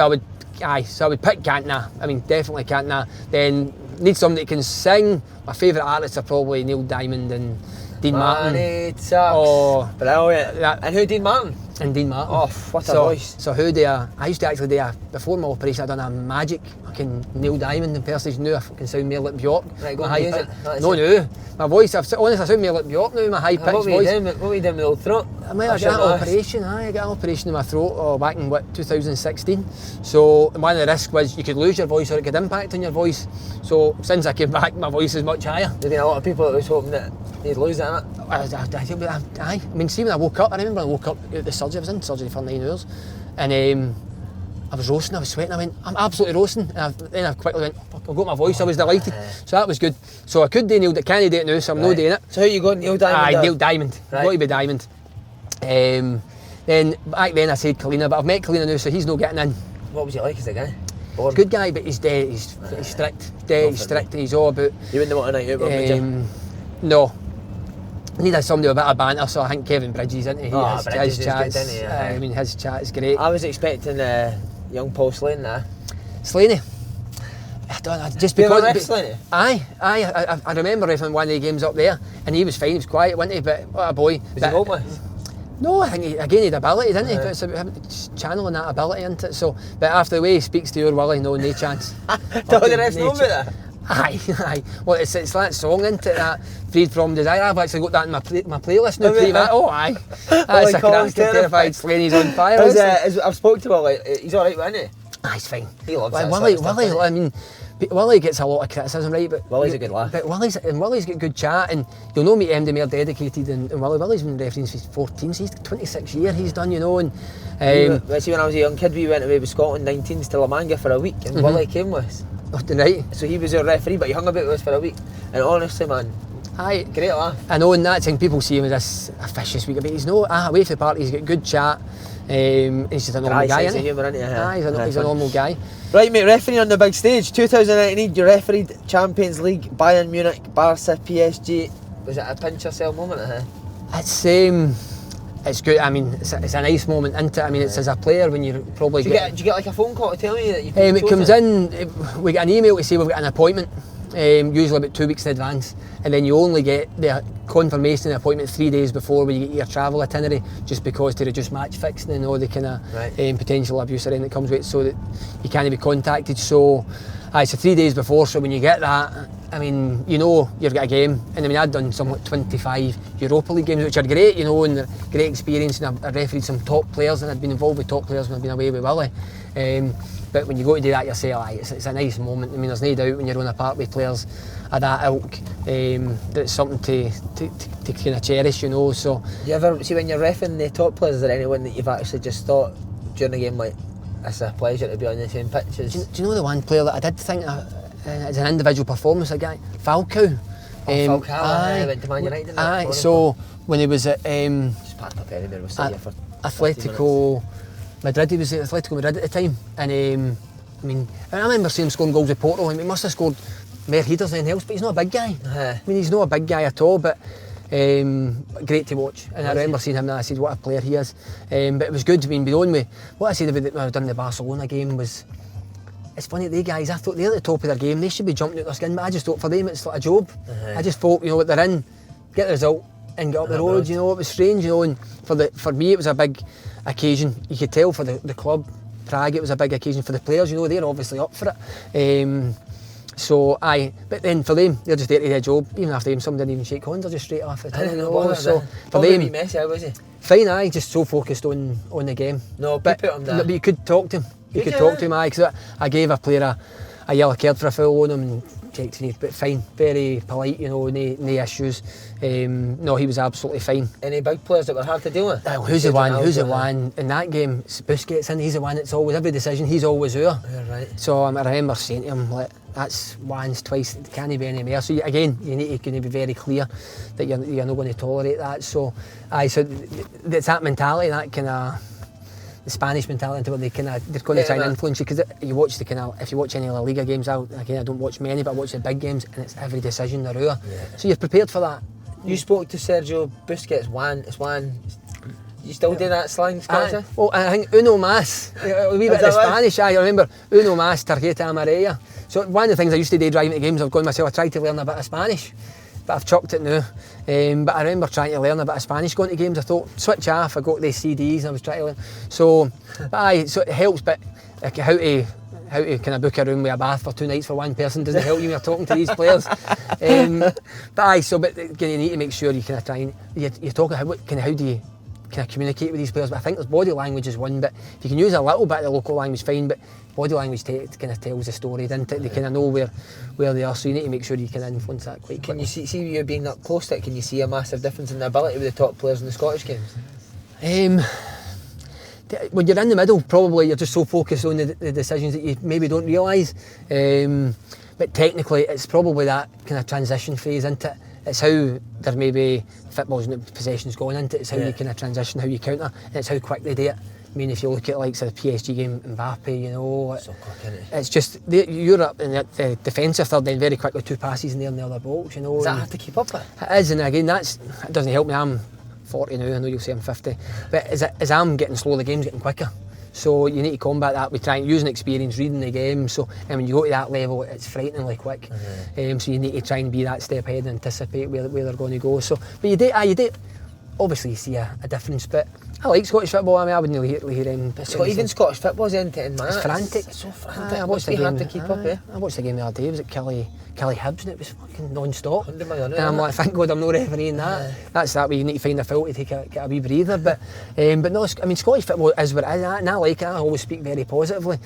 would So I would pick Cantona. I mean, definitely Cantona. Then need somebody that can sing. My favourite artists are probably Neil Diamond and Dean Martin. It sucks. Oh, brilliant. And who, Dean Martin? And Dean Martin. Oh, what a voice. So I used to actually before my operation, I done a magic fucking Neil Diamond impersonation. Now I fucking sound more like Bjork. Right, go and use it. No. My voice, honestly, I sound more like Bjork now, my high pitched voice. What were you doing with the old throat? I got an operation. I got an operation in my throat back in 2016. So one of the risks was you could lose your voice or it could impact on your voice. So since I came back, my voice is much higher. There's been a lot of people that was hoping that you'd lose it, innit? I mean, see, when I woke up, I remember I woke up out the surgery. I was in surgery for 9 hours, and I was roasting, I was sweating. I went, I'm absolutely roasting. And then I quickly went, I've got my voice. I was delighted. So that was good. So I could do Neil, can't do it now, so I'm not doing it. So who you got, Neil Diamond? Neil Diamond. Got to be Diamond. Then back then I said Kalina, but I've met Kalina now, so he's not getting in. What was he like as a guy? Boring. Good guy, but he's dead. He's strict. He's strict, and he's all about. You wouldn't want a night out, would you? No. I need somebody with a bit of banter, so I think Kevin Bridges, isn't he? Bridges his chat's, is good, isn't he? I mean, his chat is great. I was expecting young Paul Slane there. Slaney? I don't know, just you because... ever ref Slaney? I remember refing one of the games up there, and he was fine, he was quiet, wasn't he? But what a boy. Was he hopeless? No, I think he had ability, didn't he? But it's about channeling that ability into it. So, but after the way he speaks to your Willie, no chance. Don't the rest know about that? Aye. Well, it's that song, isn't it? That Freed From Desire. I've actually got that in my playlist now. Aye. That's a crack, terrified Slaney's on fire. I've spoken to Willie. He's alright, isn't he? He's fine. He loves that Willie, sort of stuff, I mean, Willie gets a lot of criticism, right? But Willie's a good laugh. But Willie's got good chat, and you'll know me MD more dedicated than Willie's been refereeing since he's 14, so he's 26 years he's done, and see, when I was a young kid, we went away with Scotland 19s to La Manga for a week, and Willie came with us. Right. So he was our referee, but he hung about with us for a week. And honestly, man, great laugh. I know, and that thing, people see him as this officious week, but he's no away from the party, he's got good chat. He's just a normal guy, isn't he? He's a normal guy. Right, mate, refereeing on the big stage. 2019, you refereed Champions League, Bayern Munich, Barca, PSG. Was it a pinch yourself moment? It's good. I mean, it's a nice moment, isn't it? I mean, it's as a player when you probably do you get like a phone call to tell you that you've it comes in, we get an email to say we've got an appointment, usually about 2 weeks in advance, and then you only get the confirmation of the appointment 3 days before when you get your travel itinerary, just because to reduce match fixing and all the kind of potential abuse that comes with it, so that you can't be contacted. So it's 3 days before, so when you get that, I mean, you know you've got a game, and I mean, I'd done something like 25 Europa League games, which are great, you know, and they're great experience, and I've refereed some top players, and I'd been involved with top players when I've been away with Willie. But when you go to do that yourself, it's a nice moment. I mean, there's no doubt when you're on a part with players of that ilk, that's something to kind of cherish, you know. So, you ever see when you're reffing the top players, is there anyone that you've actually just thought during the game, like, it's a pleasure to be on the same pitch as? Do you know the one player that I did think as an individual performance, a guy, Falcao. Falcao, went to Man United, didn't he? So when he was at just packed up anywhere, we'll say for Atletico Madrid, he was at Atletico Madrid at the time, and I mean, I remember seeing him scoring goals with Porto. I mean, he must have scored more headers than anything else, but he's not a big guy. I mean, he's not a big guy at all, but great to watch. And I remember seeing him and I said, what a player he is. But it was good to be beyond me. What I said about when I was done the Barcelona game was, it's funny, they guys, I thought they're at the top of their game, they should be jumping out their skin, but I just thought for them it's like a job. I just thought, you know, what they're in, get the result and get up the road, you know. It was strange, you know, and for me it was a big occasion. You could tell for the club, Prague, it was a big occasion. For the players, you know, they're obviously up for it. But then for them, they're just there to do a job. Even after them, some didn't even shake hands, they're just straight off it. So for them, Messi, how was he? Fine, just so focused on the game. No, but you could talk to him. You could talk to him, because I gave a player a yellow card for a foul on him and checked him, but fine, very polite, you know, no issues. No, he was absolutely fine. Any big players that were hard to deal with? Who's the one in that game? It's Busquets, and he's the one that's always, every decision, he's always there. Yeah, right. So I remember saying to him, like, that's once, twice, it can't be any more. So again, you need to be very clear that you're not going to tolerate that. So it's that mentality, that kind of the Spanish mentality, where they're going to try and influence you. Because you watch if you watch any La Liga games, I don't watch many, but I watch the big games, and it's every decision they're over. So you're prepared for that. You spoke to Sergio Busquets, You still do that slang, Scottish? Well, I think uno más, a wee bit of the Spanish. I remember uno más, tarjeta amarilla. So one of the things I used to do driving to games, I've gone myself, I tried to learn a bit of Spanish, but I've chucked it now. But I remember trying to learn a bit of Spanish going to games. I thought, switch off, I got these CDs and I was trying to learn. So it helps, but like, how to kind of book a room with a bath for 2 nights for one person doesn't help you when you're talking to these players. But you need to make sure you kind of try and you're talking how do you kind of communicate with these players. But I think there's body language is one bit. If you can use a little bit of the local language, fine. But body language kind of tells the story, doesn't it? They kind of know where they are, so you need to make sure you can influence that quite quickly. Can you see you being that close to it? Can you see a massive difference in the ability with the top players in the Scottish games? When you're in the middle, probably you're just so focused on the decisions that you maybe don't realise. But technically, it's probably that kind of transition phase into it. It's how there may be football's possession's going into it. It's how you kind of transition, how you counter, and it's how quick they do it. I mean, if you look at like the PSG game, Mbappe, you know, so quick, isn't it? it's just Europe and the defensive third, then very quickly 2 passes in there and the other box, you know. Is that hard to keep up with? It is, and again, it doesn't help me. I'm 40 now, I know you'll say I'm 50, but as I'm getting slow, the game's getting quicker. So you need to combat that with using experience, reading the game. So and when you go to that level, it's frighteningly quick. So you need to try and be that step ahead and anticipate where they're going to go. So, but you do obviously you see a difference. But I like Scottish football. I mean, I wouldn't really hear him. Even Scottish football's end-to-end, man. It's frantic. It's so frantic. I watched the game. Hard to keep up, I watched the game the other day. It was at Kelly Hibs, and it was fucking non-stop. 100 million. And I'm like, thank God I'm no refereeing that. That's that way you need to find a foul to get a wee breather. But no, I mean, Scottish football is what it is, and I like it. I always speak very positively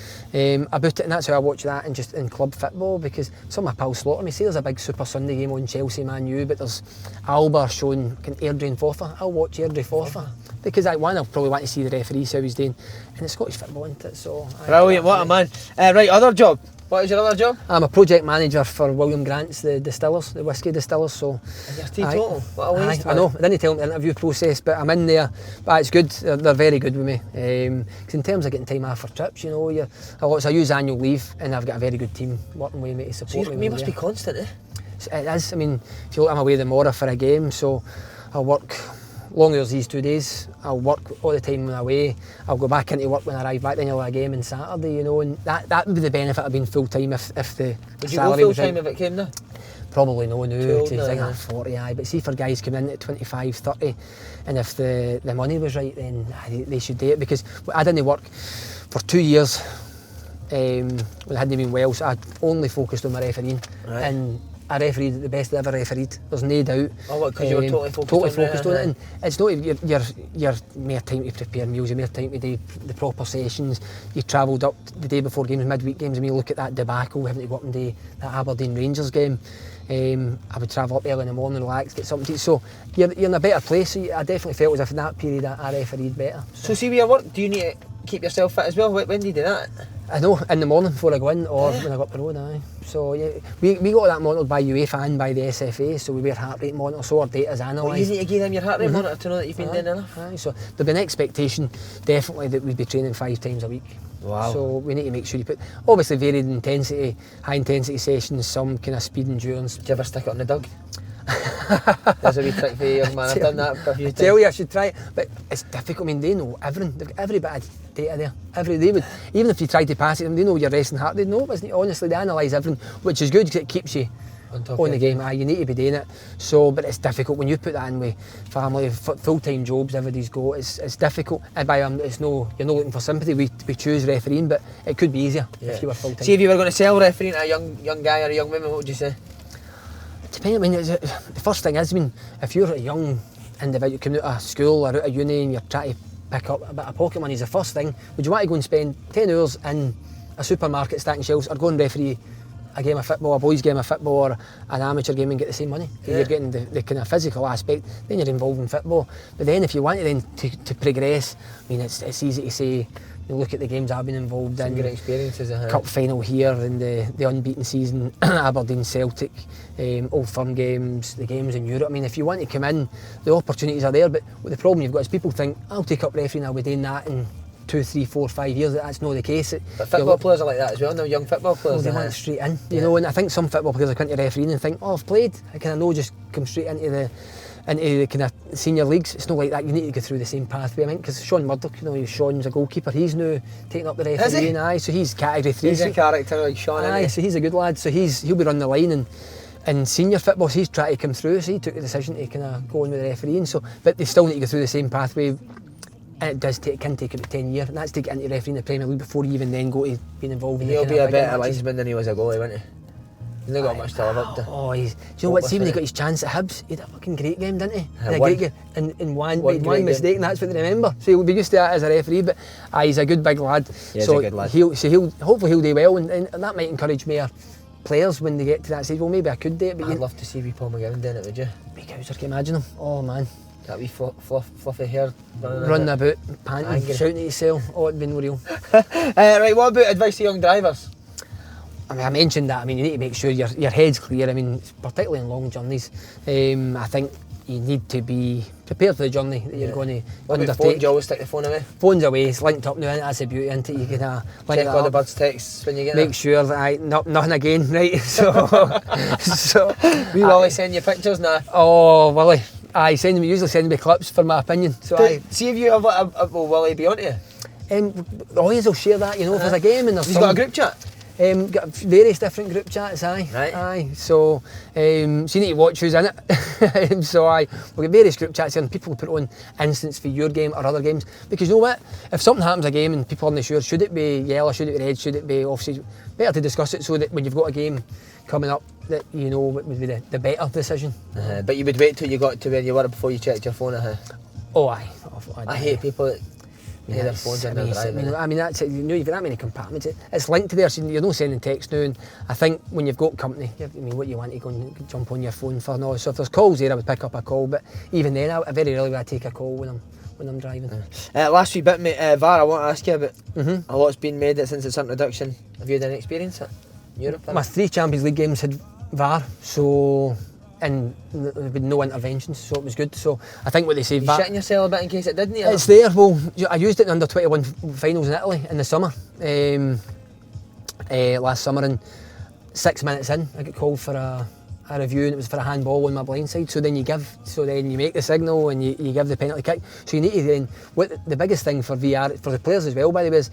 about it, and that's how I watch that in club football, because some of my pals slaughter me. Say there's a big Super Sunday game on Chelsea Man U, but there's Alba showing Airdrie and Forfar. I'll watch Airdrie Forfar. Because I'll probably want to see the referees how he's doing, and it's Scottish football, isn't it? So brilliant, what a man. Right, other job. What is your other job? I'm a project manager for William Grant's, the distillers, the whisky distillers. So and you're teetotal. What a waste. I know. I didn't tell them the interview process, but I'm in there. But it's good. They're very good with me. Because in terms of getting time off for trips, you know, I use annual leave, and I've got a very good team working with me to support me. You must be constant, eh? It is. I mean, if you look, I'm away tomorrow for a game, so I'll work. Long as these 2 days, I'll work all the time when I'm away. I'll go back into work when I arrive back, then I'll have a game on Saturday, you know, and that would be the benefit of being full time if the would you go full time if it came now? Probably no, I'm 40, but see for guys coming in at 25, 30, and if the money was right, then they should do it, because I didn't work for 2 years when I hadn't been well, so I only focused on my refereeing. Right. And I refereed the best I ever refereed. There's no doubt. Oh, what? Because you were totally focused on it. And it's not you're more time to prepare meals. You're more time to do the proper sessions. You travelled up the day before games, midweek games. I mean, you look at that debacle having to go up and do that Aberdeen Rangers game. I would travel up early in the morning, relax, get something to eat. So you're in a better place. So I definitely felt as if in that period I refereed better. So see, with your work, do you need to keep yourself fit as well? When do you do that? I know, in the morning before I go in, or when I go up the road, aye. So yeah, we got that monitored by UEFA and by the SFA, so we wear heart rate monitor, so our data's analysed. Well, you need to give them your heart rate monitor to know that you've been doing enough. Aye, so there'll be an expectation, definitely, that we'd be training 5 times a week. Wow. So we need to make sure you put, obviously varied intensity, high intensity sessions, some kind of speed endurance. Do you ever stick it on the dug? There's a wee trick for you, young man. I've done that a few times. Tell you, I should try it, but it's difficult. I mean, they know everything. They've got every bit of data there. They would, even if you tried to pass it, they know your resting heart. They know, honestly, they analyse everything, which is good because it keeps you on the game. You need to be doing it. So, but it's difficult when you put that in with family, full-time jobs. Everybody's got. It's difficult. And by it's no, you're not looking for sympathy. We choose refereeing, but it could be easier if you were full-time. See, if you were going to sell refereeing to a young guy or a young woman, what would you say? Depending, I mean, the first thing is, I mean, if you're a young individual coming out of school or out of uni and you're trying to pick up a bit of pocket money, is the first thing. Would you want to go and spend 10 hours in a supermarket stacking shelves, or go and referee a game of football, a boys' game of football, or an amateur game and get the same money? You're getting the kind of physical aspect, then you're involved in football. But then if you want to progress, I mean, it's easy to say. You look at the games I've been involved in. Good experiences. Cup final here in the unbeaten season, Aberdeen, Celtic, Old Firm games, the games in Europe. I mean, if you want to come in, the opportunities are there. But the problem you've got is people think, I'll take up refereeing, I'll be doing that in 2, 3, 4, 5 years. That's not the case. But football players are like that as well. Now young football players. They want straight in, you know. And I think some football players are coming to refereeing and think, I've played. I kind of know, just come straight into into the kind of senior leagues. It's not like that. You need to go through the same pathway. I think because Sean Murdoch, Sean's a goalkeeper. He's now taking up the refereeing. Aye, so he's category 3. He's a character like Sean. Aye, so he's a good lad. So he'll be running the line in senior football. So he's trying to come through. So he took the decision to kind of go on with the refereeing. So, but they still need to go through the same pathway. And it can take about 10 years, and that's to get into refereeing the Premier League before you even then go to being involved in. He'll be a better linesman than he was a goalie, won't he? He's not got much to live up to. Oh, do you know what? See when he got his chance at Hibs, he had a fucking great game, didn't he? Yeah, a great game, and one mistake, and that's what they remember. So he'll be used to that as a referee. But he's a good big lad. Yeah, so he's a good lad. Hopefully he'll do well, and that might encourage more players when they get to that stage. Well, maybe I could do it, but I'd love to see wee Paul McGowan doing it, would you? Big Houser, can you imagine him? Oh man. That wee fluffy hair running about, panting, shouting at himself. Oh, it'd been real. Right, what about advice to young drivers? I mean, I mentioned that. I mean, you need to make sure your head's clear. I mean, particularly in long journeys. I think you need to be prepared for the journey that you're going to undertake. Phone, do you always stick the phone away? Phone's away. It's linked up now. That's the beauty, isn't it? You can check all the birds' texts when you get Make sure that nothing again, right? So we Willie send you pictures now. Oh, Willie. Usually send me clips for my opinion. So see if you have will Willie be on to you? Always will share that, if there's a game and there's He's got a group chat? Got various different group chats, aye. So you need to watch who's in it. So we'll get various group chats and people will put on instance for your game or other games. Because you know what? If something happens a game and people aren't sure, should it be yellow, should it be red, should it be offside? Better to discuss it so that when you've got a game coming up, that you know what would be the better decision. But you would wait till you got to where you were before you checked your phone, Oh, aye. I hate people that their phones in their driving. I mean, that's it. You've got that many compartments. It's linked to there, so you're not sending text now. And I think when you've got company, what you want to go and jump on your phone for now. So if there's calls there, I would pick up a call. But even then, I very rarely would I take a call when I'm driving. Last wee bit, mate, VAR, I want to ask you about. A lot's been made since its introduction. Have you had any experience in Europe? My 3 Champions League games had VAR, and there been no interventions, so it was good. So I think what they say, you shitting yourself a bit in case it didn't. It's there. Well, I used it in under 21 finals in Italy in the summer, last summer, and 6 minutes in, I got called for a review, and it was for a handball on my blind side. So then you make the signal and you give the penalty kick. So you need to then. The biggest thing for VAR for the players as well, by the way, is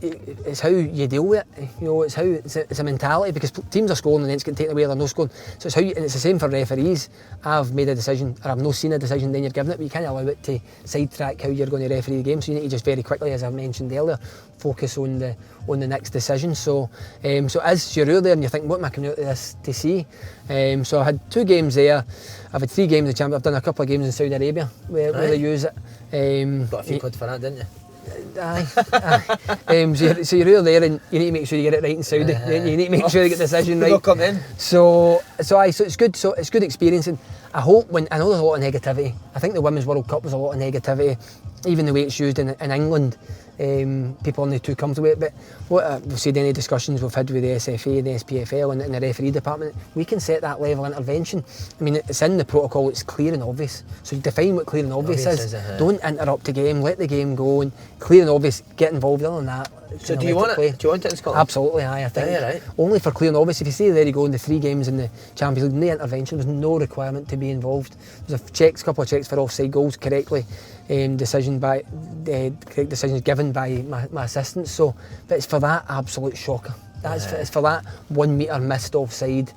it's how you deal with it. It's a mentality, because teams are scoring and then it's getting taken away, they're no scoring. So it's and it's the same for referees. I've made a decision, or I've not seen a decision, then you're giving it, but you can't allow it to sidetrack how you're going to referee the game. So you need to just very quickly, as I mentioned earlier, focus on the next decision. So as you're there and you think, what am I coming out of this to see? So I had 2 games there. I've had 3 games in the Champions. I've done a couple of games in Saudi Arabia where they use it. Got a few quid for that, didn't you? Aye. So you're there and you need to make sure you get it right in Saudi. You need to make sure you get the decision right. Come in. So it's good. So it's good experience, and I hope I know there's a lot of negativity. I think the Women's World Cup was a lot of negativity, even the way it's used in England. People aren't too comfortable with it, but what we've said, any discussions we've had with the SFA, the SPFL and the referee department, we can set that level of intervention. I mean, it's in the protocol, it's clear and obvious. So you define what clear and obvious is. Don't interrupt the game, let the game go, and clear and obvious, get involved. Other than that, so do you want it? Do you want it in Scotland? Absolutely, aye, I think. Yeah, right. Only for clear and obvious. If you say there you go in the 3 games in the Champions League, no intervention, there's no requirement to be involved. There's a couple of checks for offside goals correctly. Correct decisions given by my assistants. So, but it's for that absolute shocker. It's for that 1 metre missed offside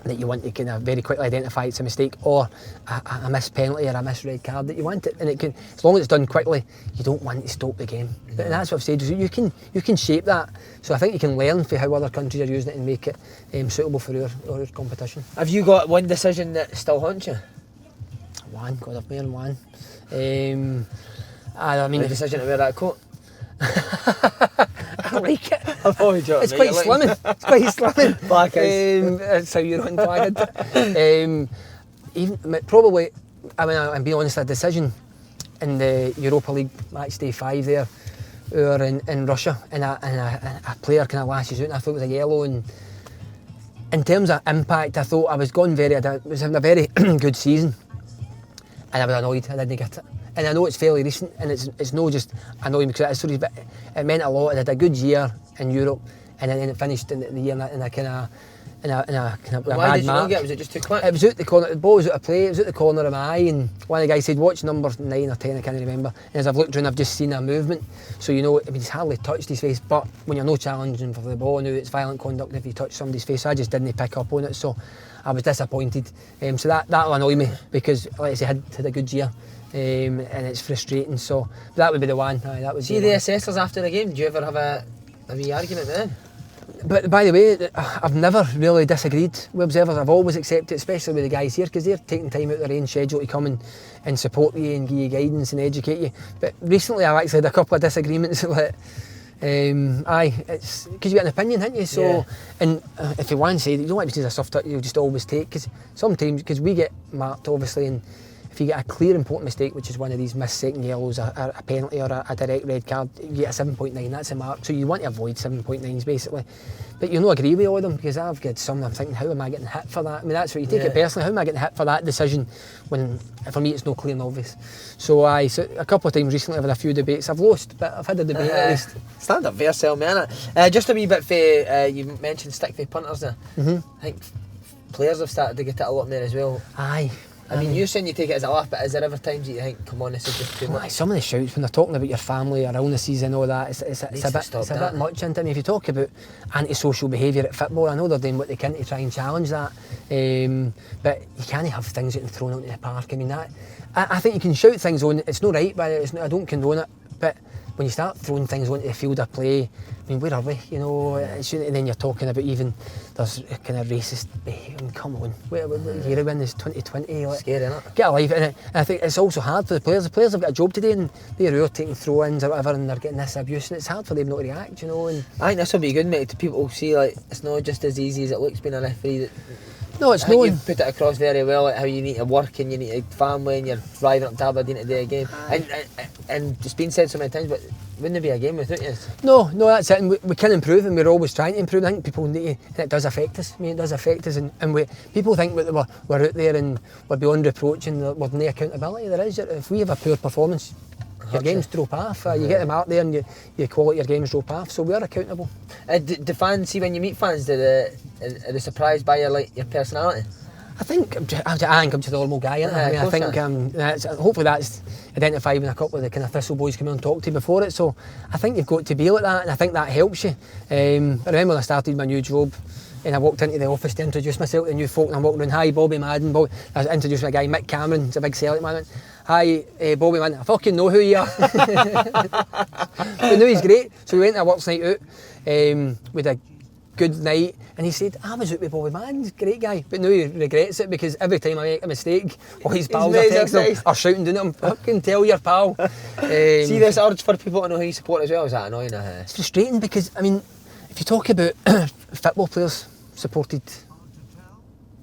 that you want to kind of very quickly identify it's a mistake, or a missed penalty or a missed red card that you want it, and it can, as long as it's done quickly, you don't want to stop the game. But and that's what I've said. You can shape that. So I think you can learn from how other countries are using it and make it suitable for our competition. Have you got one decision that still haunts you? One, God, I've more than one. I mean, the decision to wear that coat. I like it. I've always joking. It's quite slimming. It's quite slimming. Black eyes. That's how you're on black. Even probably, I mean, I'm being honest, a decision in the Europa League match day 5 there, or in Russia, and a player kind of lashes out, and I thought it was a yellow. And in terms of impact, I thought I was having a very good season, and I was annoyed I didn't get it. And I know it's fairly recent, and it's not just annoying because it is stories, but it meant a lot. I had a good year in Europe, and then it finished in the year in a kind of in a kind of a Why bad did you not mark. get it? Was it just too quick? It was out the corner. The ball was out of play. It was out the corner of my eye, and one of the guys said, "Watch number 9 or 10." I can't remember. And as I've looked around, I've just seen a movement. So I mean, he's hardly touched his face. But when you're no challenging for the ball, now it's violent conduct if you touch somebody's face. So I just didn't pick up on it. So I was disappointed. So that'll annoy me because, like I say, had a good year. And it's frustrating. So that would be the one. That would See the assessors after the game. Do you ever have a wee argument with them? But by the way, I've never really disagreed with observers. I've always accepted, especially with the guys here, because they're taking time out of their own schedule to come and support you and give you guidance and educate you. But recently I've actually had a couple of disagreements with it's because you get an opinion, haven't you? So, yeah. And if you want to say that you don't like to say the stuff that you'll just always take, because sometimes, because we get marked obviously, and if you get a clear important mistake, which is one of these missed second yellows, a penalty or a direct red card, you get a 7.9, that's a mark. So you want to avoid 7.9s basically. But you'll not agree with all of them, because I've got some, I'm thinking, how am I getting hit for that? I mean, that's what you take it personally, how am I getting hit for that decision when, for me, it's no clear and obvious. So so a couple of times recently I've had a few debates. I've lost, but I've had a debate at least. Stand up versatile, man. Just a wee bit for, you mentioned stick for punters there. I think players have started to get it a lot more as well. Aye. I mean, you're saying you take it as a laugh, but is there ever times that you think, come on, this is just too much? Some of the shouts when they're talking about your family or illnesses and all that, it's a bit much. And I mean, if you talk about antisocial behaviour at football, I know they're doing what they can to try and challenge that, but you can't have things getting thrown out in the park. I mean, I think you can shout things on, it's not right, but I don't condone it, but when you start throwing things onto the field of play, I mean, where are we? You know, and then you're talking about even there's kind of racist behaviour. I mean, come on, what year are we in? This 2020. Like, scary, isn't it? Get a life. And I think it's also hard for the players. The players have got a job today, and they're out taking throw-ins or whatever, and they're getting this abuse, and it's hard for them not to react. You know. And I think this will be good, mate, to people see like it's not just as easy as it looks being a referee. No, it's I think not. you've put it across very well, like how you need to work and you need to family and you're driving up to Aberdeen to do a game. And it's been said so many times, but wouldn't there be a game without you? No, that's it. And we can improve, and we're always trying to improve. I think people need to, and it does affect us. I mean, it does affect us, and people think that we're out there and we're beyond reproach and there's no accountability. There is. If we have a poor performance, your games drop off. You get them out there and your quality your games drop off. So we are accountable. Do fans see when you meet fans? Are they surprised by your personality? I think I'm just a normal guy, innit? I think hopefully that's identified when a couple of the kind of Thistle boys come in and talk to you before it. So I think you've got to be like that, and I think that helps you. I remember when I started my new job, and I walked into the office to introduce myself to the new folk, and I'm walking around, hi Bobby Madden. I introduced my guy Mick Cameron, he's a big Celtic man. Hi Bobby Madden, I fucking know who you are. But no, he's great. So we went to a works night out with a good night, and he said, I was out with Bobby Madden, he's a great guy, but now he regrets it because every time I make a mistake, all his pals are texting him or shouting down at him, fucking tell your pal. See this urge for people to know who you support as well, is that annoying? It's frustrating because, I mean, if you talk about football players supported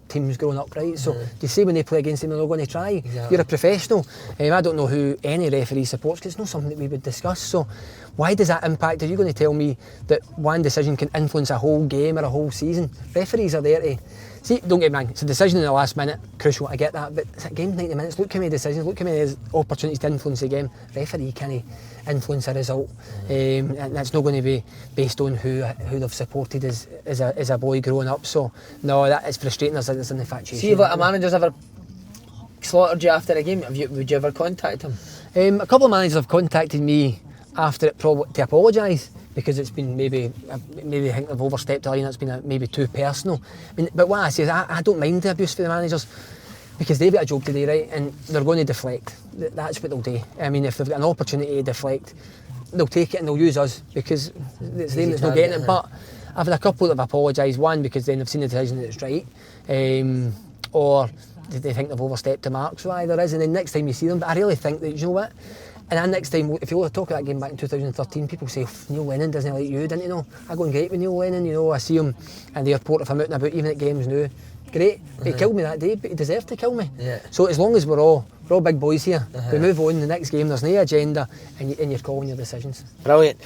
teams growing up, right? So do you say when they play against them they're not going to try? Exactly. You're a professional. I don't know who any referee supports because it's not something that we would discuss. So why does that impact? Are you going to tell me that one decision can influence a whole game or a whole season? Referees are there to... See, don't get me wrong, it's a decision in the last minute, crucial, I get that, but it's a game 90 minutes, look how many decisions, look how many opportunities to influence the game. Referee can't influence a result, and that's not going to be based on who they've supported as a boy growing up. So, no, that is frustrating, there's an infatuation. See if a manager's ever slaughtered you after a game, would you ever contact him? A couple of managers have contacted me after it probably to apologise, because it's been maybe I think they've overstepped the line, it's been maybe too personal. I mean, but what I say is I don't mind the abuse for the managers, because they've got a job to do, right, and they're going to deflect. That's what they'll do. I mean, if they've got an opportunity to deflect, they'll take it and they'll use us because it's them that's not getting it. But I've had a couple that have apologised, one because then they've seen the decision that it's right, or they think they've overstepped the mark, so either is, and then next time you see them, but I really think that, you know what, and then next time, if you talk about that game back in 2013, people say, Neil Lennon doesn't like you, didn't you know? I go and great with Neil Lennon, you know, I see him in the airport if I'm out and about, even at games now. Great, he killed me that day, but he deserved to kill me. Yeah. So as long as we're all big boys here, we move on, the next game, there's no agenda, and you're calling your decisions. Brilliant.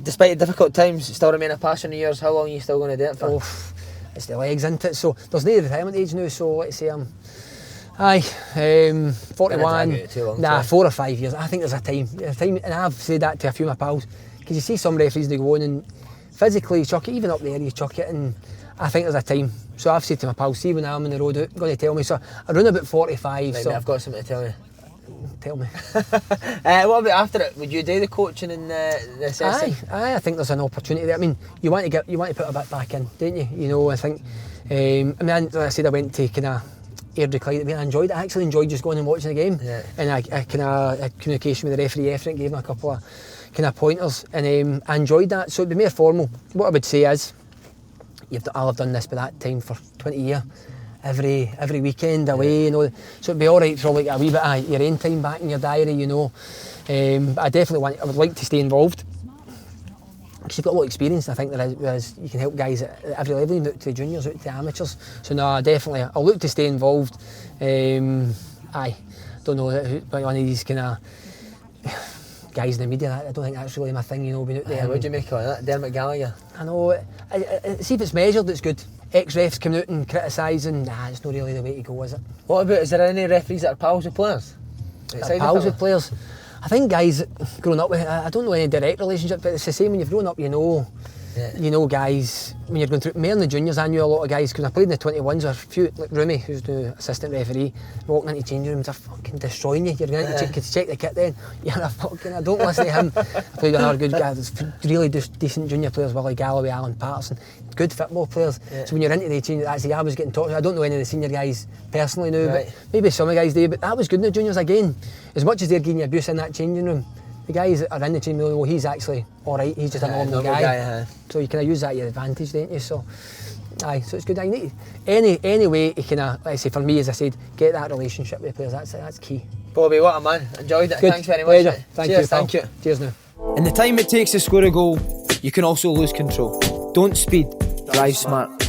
Despite the difficult times, still remain a passion of yours. How long are you still going to do it for? Oh, it's the legs, isn't it? So there's no retirement age now, so let's say I'm 41, 4 or 5 years. I think there's a time, and I've said that to a few of my pals, because you see some referees, they go on and physically chuck it, even up there you chuck it, and I think there's a time. So I've said to my pal, see when I'm on the road, going to tell me. So I run about 45. Right, so mate, I've got something to tell you. Tell me. What about after it? Would you do the coaching and the assessing? Aye, I think there's an opportunity there. I mean, you want to put a bit back in, don't you? You know, I think. I mean, like I said, I went to kind of Air Decline. I actually enjoyed just going and watching the game. Yeah. And I kind of had communication with the referee. Referee gave me a couple of kind of pointers, and I enjoyed that. So it'd be more formal. What I would say is, I'll have done this by that time for 20 years. Every weekend away, you know. So it'd be all right for like a wee bit of your own time back in your diary, you know. But I would like to stay involved. Because you've got a lot of experience, and I think there is you can help guys at every level, even out to the juniors, out to the amateurs. So no, definitely, I'll look to stay involved. Don't know about one of these kind of guys in the media. I don't think that's really my thing, you know, being out there. What do you make of that, Dermot Gallagher? I know, see if it's measured, it's good. Ex-refs coming out and criticising, it's not really the way to go, is it? What about, is there any referees that are pals with players? Pals with players? I think guys growing up with, I don't know any direct relationship, but it's the same when you've grown up, you know. Yeah. You know guys, when you're going through, more in the juniors, I knew a lot of guys, because I played in the 21s, there were a few, like Rumi, who's the assistant referee, walking into changing rooms, they're fucking destroying you. You're going to check the kit then, you're a fucking, I don't listen to him. I played with another good guy, there's really decent junior players, Willie Galloway, Alan Patterson, good football players. Yeah. So when you're into the change, that's the I was getting talked to. I don't know any of the senior guys personally now, but maybe some of the guys do, but that was good in the juniors again. As much as they're giving you abuse in that changing room, the guys that are in the team know, well, he's actually alright, he's just a normal guy. So you can use that to your advantage, don't you? So it's good. I need any way you can, like I say, for me, as I said, get that relationship with the players, that's key. Bobby, what a man, enjoyed it. Good. Thanks very Pleasure. much. Thank you. Cheers now. In the time it takes to score a goal, you can also lose control. Don't speed, drive smart.